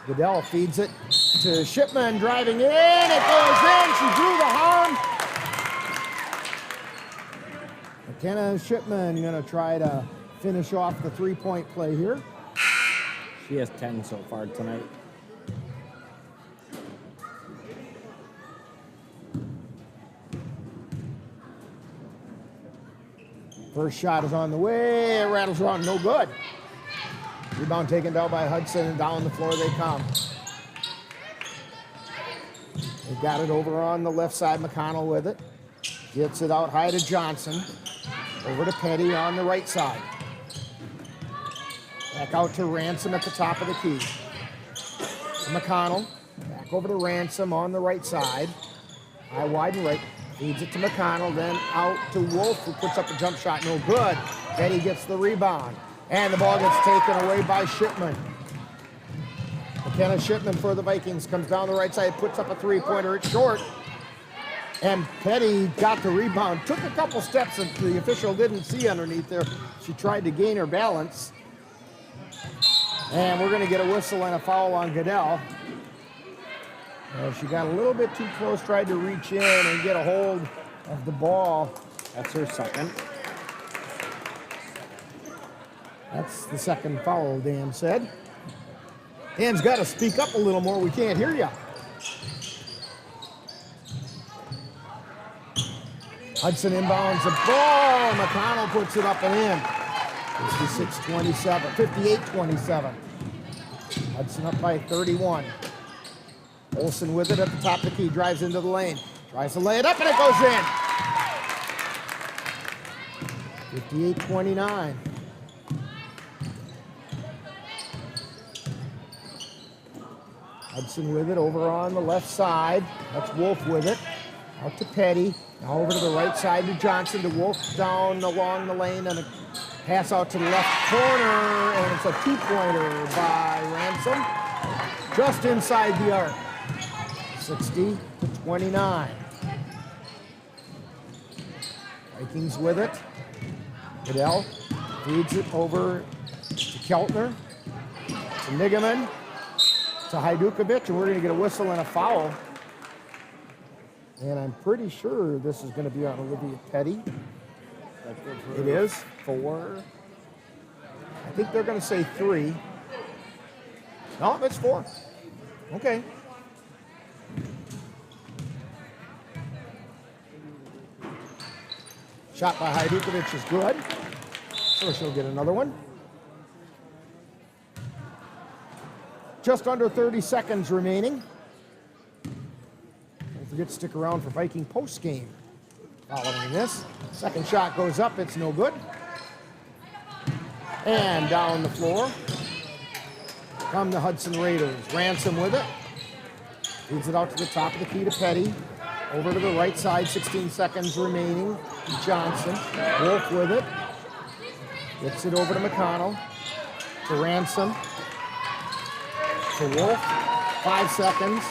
Goodell feeds it to Shipman, driving in, it goes in, she drew the harm. McKenna Shipman gonna try to finish off the three-point play here. She has 10 so far tonight. First shot is on the way, it rattles around, no good. Rebound taken down by Hudson, and down the floor they come. They got it over on the left side, McConnell with it. Gets it out high to Johnson. Over to Petty on the right side. Back out to Ransom at the top of the key. To McConnell. Back over to Ransom on the right side. High, wide, and right. Feeds it to McConnell, then out to Wolf, who puts up a jump shot, no good. Petty gets the rebound. And the ball gets taken away by Shipman. McKenna Shipman for the Vikings comes down the right side, puts up a three-pointer, it's short. And Petty got the rebound, took a couple steps that the official didn't see underneath there. She tried to gain her balance. And we're gonna get a whistle and a foul on Goodell. She got a little bit too close, tried to reach in and get a hold of the ball. That's her second. That's the second foul, Dan said. Dan's got to speak up a little more. We can't hear you. Hudson inbounds the ball. McConnell puts it up and in. 56-27, 58-27. Hudson up by 31. Olsen with it at the top of the key, drives into the lane. Tries to lay it up and it goes in. 58-29. Hudson with it over on the left side. That's Wolf with it. Out to Petty. Now over to the right side to Johnson. To Wolf down along the lane and a pass out to the left corner. And it's a two-pointer by Ransom. Just inside the arc. 60-29. Vikings with it. Goodell feeds it over to Keltner. To Nigaman. To Hajdukovic, and we're going to get a whistle and a foul. And I'm pretty sure this is going to be on Olivia Petty. It is 4. I think they're going to say 3. No, it's 4. Okay. Shot by Hajdukovic is good. So she'll get another one. Just under 30 seconds remaining. Don't forget to stick around for Viking post game following this. Second shot goes up, it's no good. And down the floor come the Hudson Raiders. Ransom with it. Leads it out to the top of the key to Petty. Over to the right side, 16 seconds remaining. Johnson. Wolf with it. Gets it over to McConnell, to Ransom, to Wolf, 5 seconds.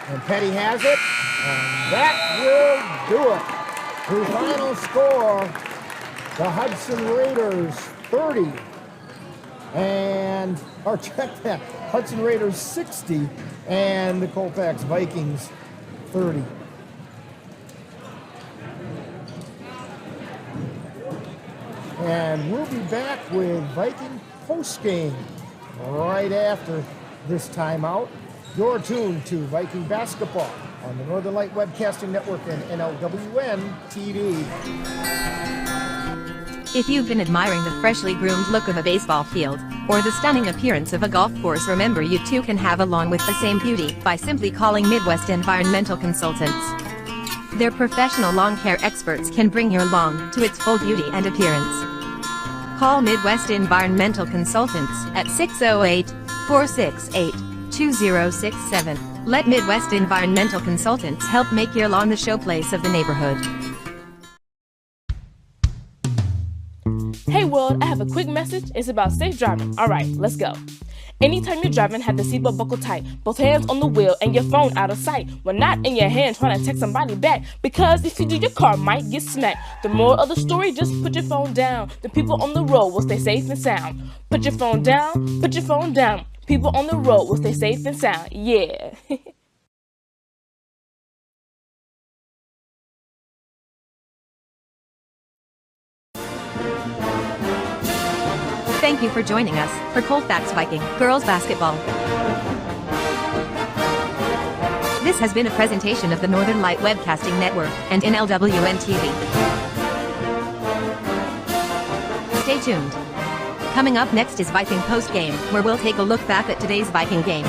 And Petty has it, and that will do it. The final score, the Hudson Raiders 30, or check that, Hudson Raiders 60, and the Colfax Vikings 30. And we'll be back with Viking postgame right after this timeout. You're tuned to Viking basketball on the Northern Light Webcasting Network and NLWN-TV. If you've been admiring the freshly groomed look of a baseball field, or the stunning appearance of a golf course, remember you too can have a lawn with the same beauty by simply calling Midwest Environmental Consultants. Their professional lawn care experts can bring your lawn to its full beauty and appearance. Call Midwest Environmental Consultants at 608-468-2067. Let Midwest Environmental Consultants help make your lawn the showplace of the neighborhood. Hey world, I have a quick message. It's about safe driving. Alright, let's go. Anytime you're driving, have the seatbelt buckled tight, both hands on the wheel and your phone out of sight. When not in your hand trying to text somebody back, because if you do, your car might get smacked. The moral of the story, just put your phone down. The people on the road will stay safe and sound. Put your phone down, put your phone down. People on the road will stay safe and sound. Yeah. Thank you for joining us for Colfax Viking Girls Basketball. This has been a presentation of the Northern Light Webcasting Network and NLWN-TV. Stay tuned. Coming up next is Viking Post Game, where we'll take a look back at today's Viking game.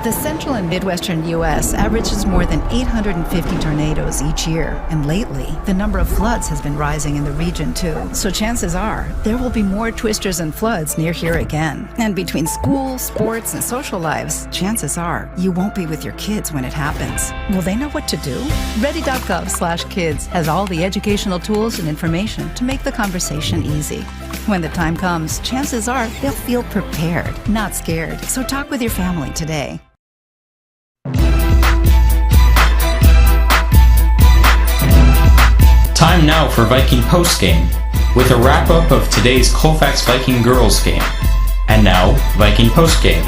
The central and midwestern U.S. averages more than 850 tornadoes each year, and lately, the number of floods has been rising in the region too. So chances are, there will be more twisters and floods near here again. And between school, sports, and social lives, chances are, you won't be with your kids when it happens. Will they know what to do? Ready.gov/kids has all the educational tools and information to make the conversation easy. When the time comes, chances are, they'll feel prepared, not scared. So talk with your family today. Time now for Viking postgame, with a wrap-up of today's Colfax Viking Girls game. And now, Viking postgame.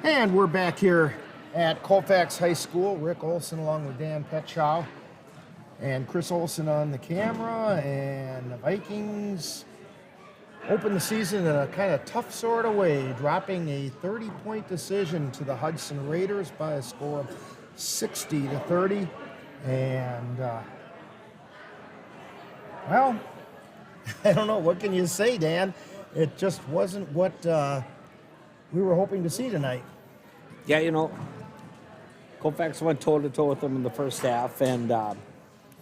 And we're back here at Colfax High School. Rick Olson along with Dan Petschow and Chris Olson on the camera. And the Vikings opened the season in a kind of tough sort of way, dropping a 30-point decision to the Hudson Raiders by a score of 60-30. And, well, I don't know. What can you say, Dan? It just wasn't what we were hoping to see tonight. Yeah, you know, Colfax went toe-to-toe with them in the first half, and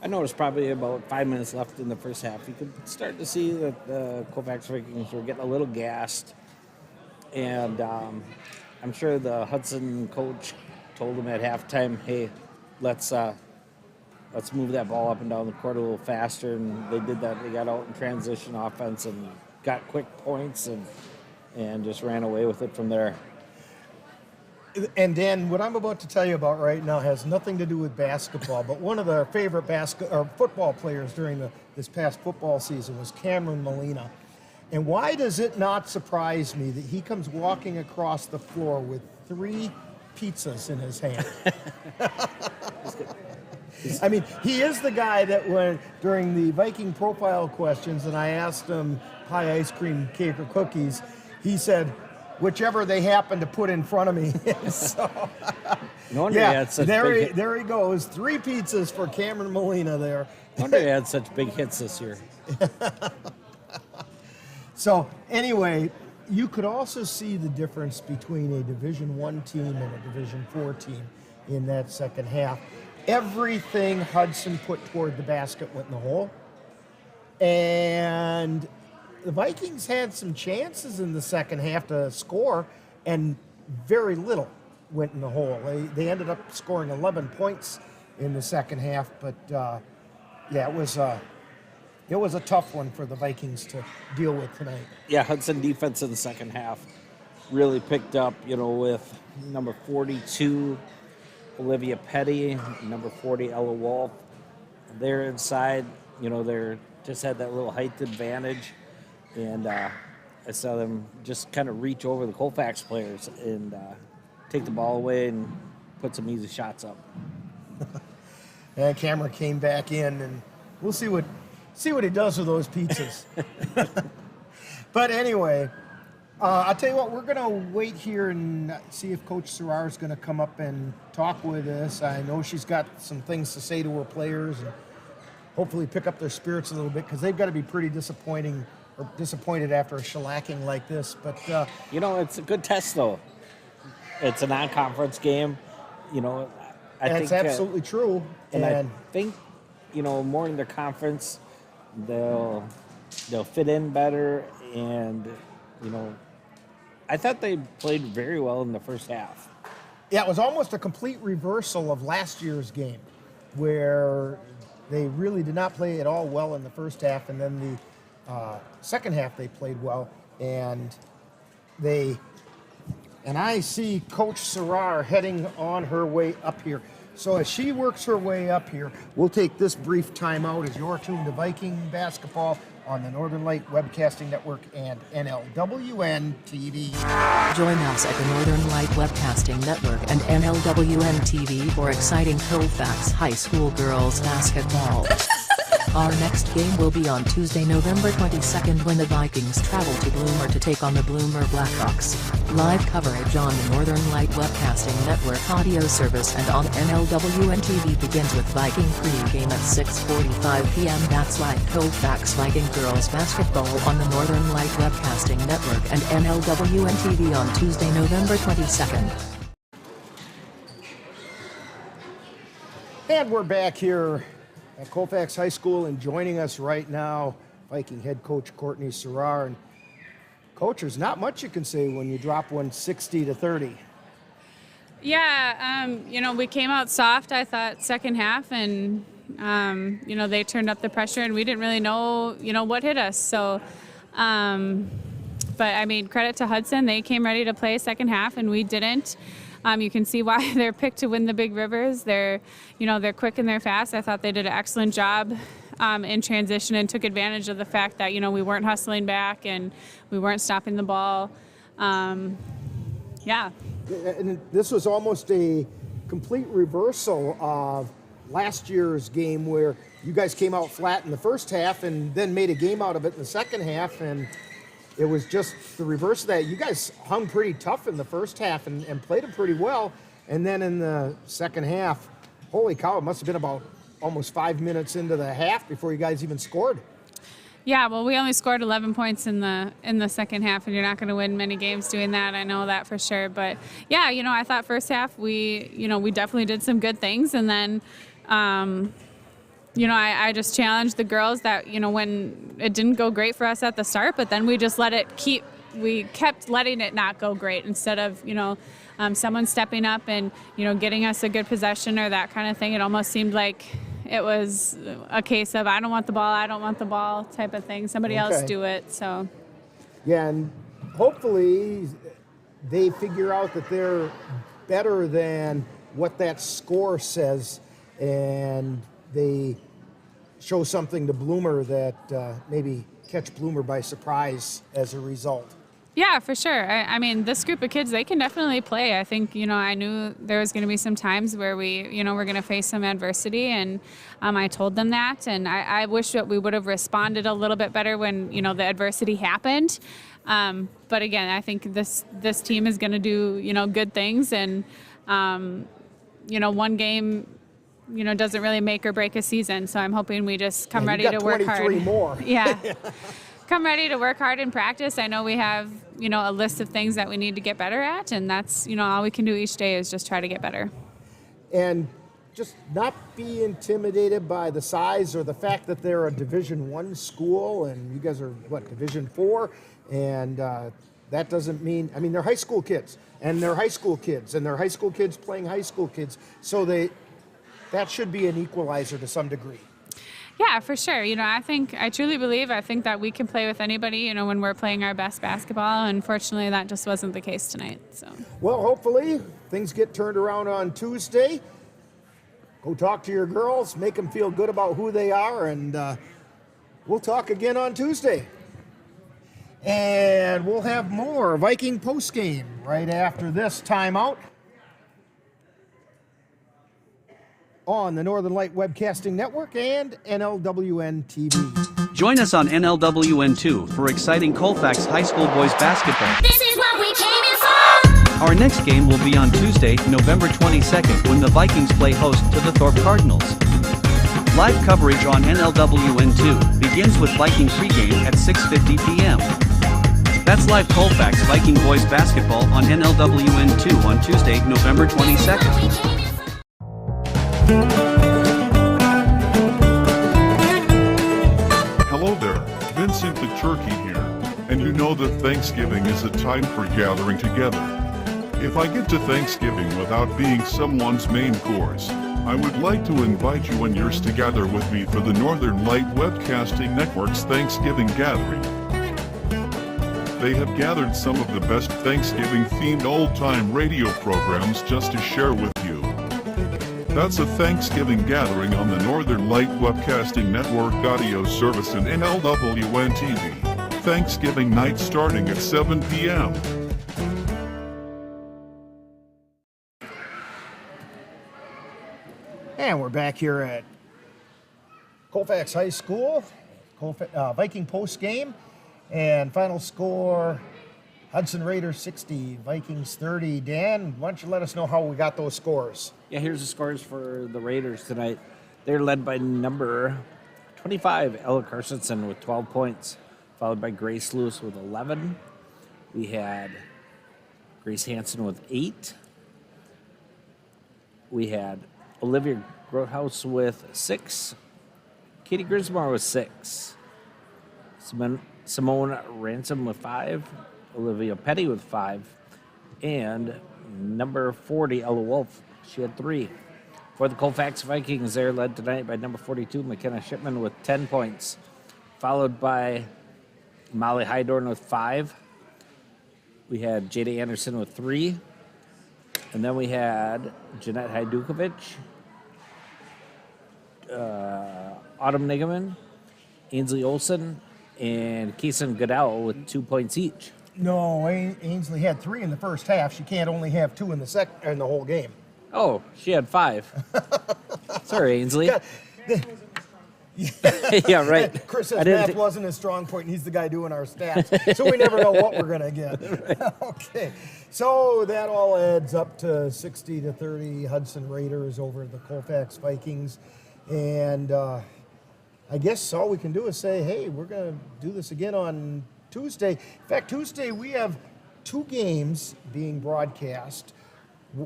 I noticed probably about 5 minutes left in the first half. You could start to see that the Colfax Vikings were getting a little gassed. And I'm sure the Hudson coach told them at halftime, hey, let's move that ball up and down the court a little faster. And they did that. They got out in transition offense and got quick points and just ran away with it from there. And Dan, what I'm about to tell you about right now has nothing to do with basketball, but one of their favorite football players during this past football season was Cameron Molina. And why does it not surprise me that he comes walking across the floor with 3 pizzas in his hand? I mean, he is the guy that when during the Viking profile questions, and I asked him pie, ice cream, cake, or cookies, he said, whichever they happen to put in front of me. So, no wonder he had such there he goes. 3 pizzas for Cameron Molina there. No wonder he had such big hits this year. So anyway, you could also see the difference between a Division I team and a Division IV team in that second half. Everything Hudson put toward the basket went in the hole. And the Vikings had some chances in the second half to score, and very little. went in the hole. They ended up scoring 11 points in the second half, but yeah, it was a tough one for the Vikings to deal with tonight. Yeah, Hudson defense in the second half really picked up, with number 42, Olivia Petty, number 40, Ella Wolf. They're inside, they're just had that little height advantage, and I saw them just kind of reach over the Colfax players and take the ball away and put some easy shots up. And Cameron came back in, and we'll see what he does with those pizzas. But anyway, I'll tell you what, we're going to wait here and see if Coach Serrar is going to come up and talk with us. I know she's got some things to say to her players and hopefully pick up their spirits a little bit, because they've got to be pretty disappointed after a shellacking like this. But it's a good test, though. It's a non-conference game. I think that's absolutely true. And I think, more in their conference, they'll fit in better. And, I thought they played very well in the first half. Yeah, it was almost a complete reversal of last year's game, where they really did not play at all well in the first half, and then the second half they played well, and I see Coach Serrar heading on her way up here. So as she works her way up here, we'll take this brief timeout as you're tuned to Viking basketball on the Northern Light Webcasting Network and NLWN-TV. Join us at the Northern Light Webcasting Network and NLWN-TV for exciting Colfax High School Girls Basketball. Our next game will be on Tuesday, November 22nd, when the Vikings travel to Bloomer to take on the Bloomer Blackhawks. Live coverage on the Northern Light Webcasting Network audio service and on NLWN-TV begins with Viking pregame at 6:45 p.m. That's right, Colfax Viking Girls Basketball on the Northern Light Webcasting Network and NLWN-TV on Tuesday, November 22nd. And we're back here at Colfax High School, and joining us right now, Viking head coach Courtney Serrar. And coach, there's not much you can say when you drop one 60-30. Yeah, we came out soft, I thought, second half, and they turned up the pressure, and we didn't really know what hit us. So, but I mean, credit to Hudson, they came ready to play second half, and we didn't. You can see why they're picked to win the Big Rivers. They're quick and they're fast. I thought they did an excellent job in transition and took advantage of the fact that, we weren't hustling back and we weren't stopping the ball. Yeah. And this was almost a complete reversal of last year's game, where you guys came out flat in the first half and then made a game out of it in the second half, and it was just the reverse of that. You guys hung pretty tough in the first half and played them pretty well. And then in the second half, holy cow, it must have been about almost 5 minutes into the half before you guys even scored. Yeah, well, we only scored 11 points in the second half, and you're not going to win many games doing that. I know that for sure. But, yeah, I thought first half we definitely did some good things. And then, I just challenged the girls that, when it didn't go great for us at the start, but then we just we kept letting it not go great instead of, someone stepping up and, getting us a good possession or that kind of thing. It almost seemed like it was a case of I don't want the ball type of thing. Somebody else do it. So, yeah, and hopefully they figure out that they're better than what that score says, and they show something to Bloomer that maybe catch Bloomer by surprise as a result. Yeah, for sure. I mean, this group of kids, they can definitely play. I think, I knew there was going to be some times where we, we're going to face some adversity, and I told them that. And I wish that we would have responded a little bit better when, the adversity happened. But again, I think this team is going to do, good things. And, one game, doesn't really make or break a season. So I'm hoping we just come ready to work hard. 23 more. Yeah. Come ready to work hard in practice. I know we have, a list of things that we need to get better at, and that's, all we can do each day is just try to get better. And just not be intimidated by the size or the fact that they're a Division I school, and you guys are, Division IV? And that doesn't mean, I mean, they're high school kids, and they're high school kids, and they're high school kids playing high school kids. So that should be an equalizer to some degree. Yeah, for sure. I truly believe that we can play with anybody, when we're playing our best basketball. Unfortunately, that just wasn't the case tonight. So. Well, hopefully things get turned around on Tuesday. Go talk to your girls, make them feel good about who they are, and we'll talk again on Tuesday. And we'll have more Viking postgame right after this timeout on the Northern Light Webcasting Network and NLWN-TV. Join us on NLWN-2 for exciting Colfax High School boys basketball. This is what we came in for! Our next game will be on Tuesday, November 22nd, when the Vikings play host to the Thorpe Cardinals. Live coverage on NLWN-2 begins with Viking pregame at 6:50 p.m. That's live Colfax Viking boys basketball on NLWN-2 on Tuesday, November 22nd. Hello there, Vincent the Turkey here, and you know that Thanksgiving is a time for gathering together. If I get to Thanksgiving without being someone's main course, I would like to invite you and yours to gather with me for the Northern Light Webcasting Network's Thanksgiving Gathering. They have gathered some of the best Thanksgiving-themed old-time radio programs just to share with you. That's a Thanksgiving gathering on the Northern Light Webcasting Network audio service and NLWN-TV. Thanksgiving night starting at 7 p.m. And we're back here at Colfax High School, Viking post game, and final score, Hudson Raiders 60, Vikings 30. Dan, why don't you let us know how we got those scores? Yeah, here's the scores for the Raiders tonight. They're led by number 25, Ella Carstensen with 12 points, followed by Grace Lewis with 11. We had Grace Hansen with 8. We had Olivia Grothaus with 6. Katie Grismar with 6. Simone Ransom with 5. Olivia Petty with 5. And number 40, Ella Wolf, she had 3. For the Colfax Vikings, they're led tonight by number 42, McKenna Shipman with 10 points, followed by Molly Hydorn with 5. We had Jada Anderson with 3. And then we had Jeanette Hajdukovic, Autumn Nigaman, Ainsley Olsen, and Kaysen Goodell with 2 points each. No, Ainsley had 3 in the first half. She can't only have 2 in the whole game. Oh, she had 5. Sorry, Ainsley. Yeah, right. Chris says math wasn't his strong point, and he's the guy doing our stats, so we never know what we're going to get. Right. Okay, so that all adds up to 60-30 Hudson Raiders over the Colfax Vikings, and I guess all we can do is say, hey, we're going to do this again on Tuesday. In fact, Tuesday we have 2 games being broadcast.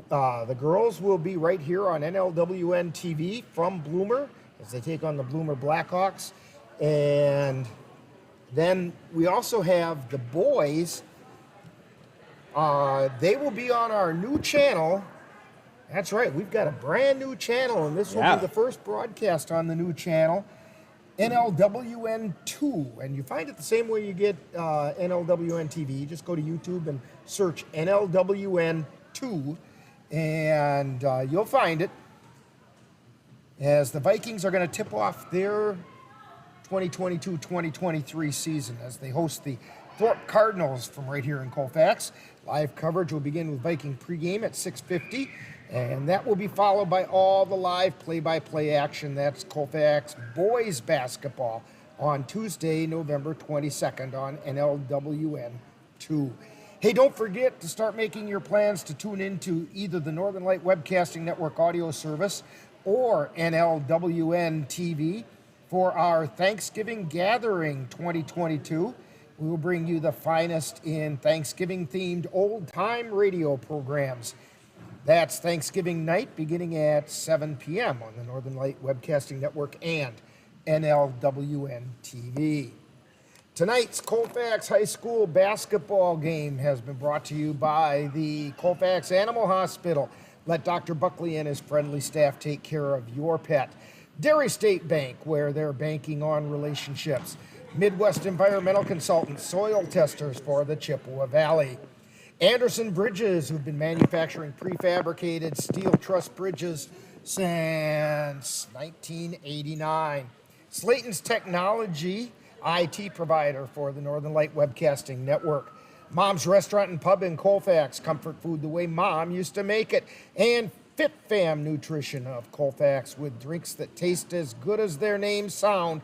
The girls will be right here on NLWN-TV from Bloomer as they take on the Bloomer Blackhawks. And then we also have the boys. They will be on our new channel. That's right, we've got a brand new channel, and this will be the first broadcast on the new channel, NLWN-2. And you find it the same way you get NLWN-TV. You just go to YouTube and search NLWN-2, and you'll find it, as the Vikings are going to tip off their 2022-2023 season as they host the Thorpe Cardinals from right here in Colfax. Live coverage will begin with Viking pregame at 6:50, and that will be followed by all the live play-by-play action. That's Colfax boys basketball on Tuesday, November 22nd on NLWN-2. Hey, don't forget to start making your plans to tune into either the Northern Light Webcasting Network audio service or NLWN-TV for our Thanksgiving Gathering 2022. We will bring you the finest in Thanksgiving-themed old-time radio programs. That's Thanksgiving night beginning at 7 p.m. on the Northern Light Webcasting Network and NLWN-TV. Tonight's Colfax High School basketball game has been brought to you by the Colfax Animal Hospital. Let Dr. Buckley and his friendly staff take care of your pet. Dairy State Bank, where they're banking on relationships. Midwest Environmental Consultants, soil testers for the Chippewa Valley. Anderson Bridges, who've been manufacturing prefabricated steel truss bridges since 1989. Slayton's Technology, IT provider for the Northern Light Webcasting Network. Mom's Restaurant and Pub in Colfax, comfort food the way Mom used to make it. And Fit Fam Nutrition of Colfax, with drinks that taste as good as their names sound,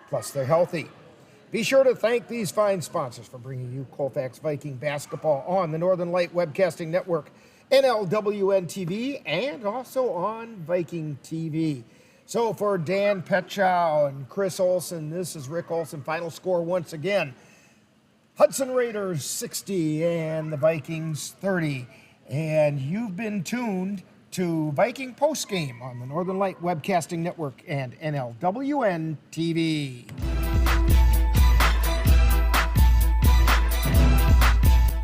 plus they're healthy. Be sure to thank these fine sponsors for bringing you Colfax Viking basketball on the Northern Light Webcasting Network, NLWN-TV, and also on Viking TV. So for Dan Petchow and Chris Olson, this is Rick Olson. Final score once again. Hudson Raiders 60 and the Vikings 30. And you've been tuned to Viking Postgame on the Northern Light Webcasting Network and NLWN-TV.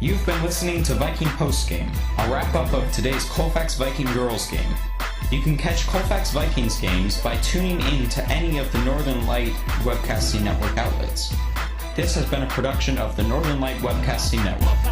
You've been listening to Viking Postgame, a wrap-up of today's Colfax Viking Girls game. You can catch Colfax Vikings games by tuning in to any of the Northern Light Webcasting Network outlets. This has been a production of the Northern Light Webcasting Network.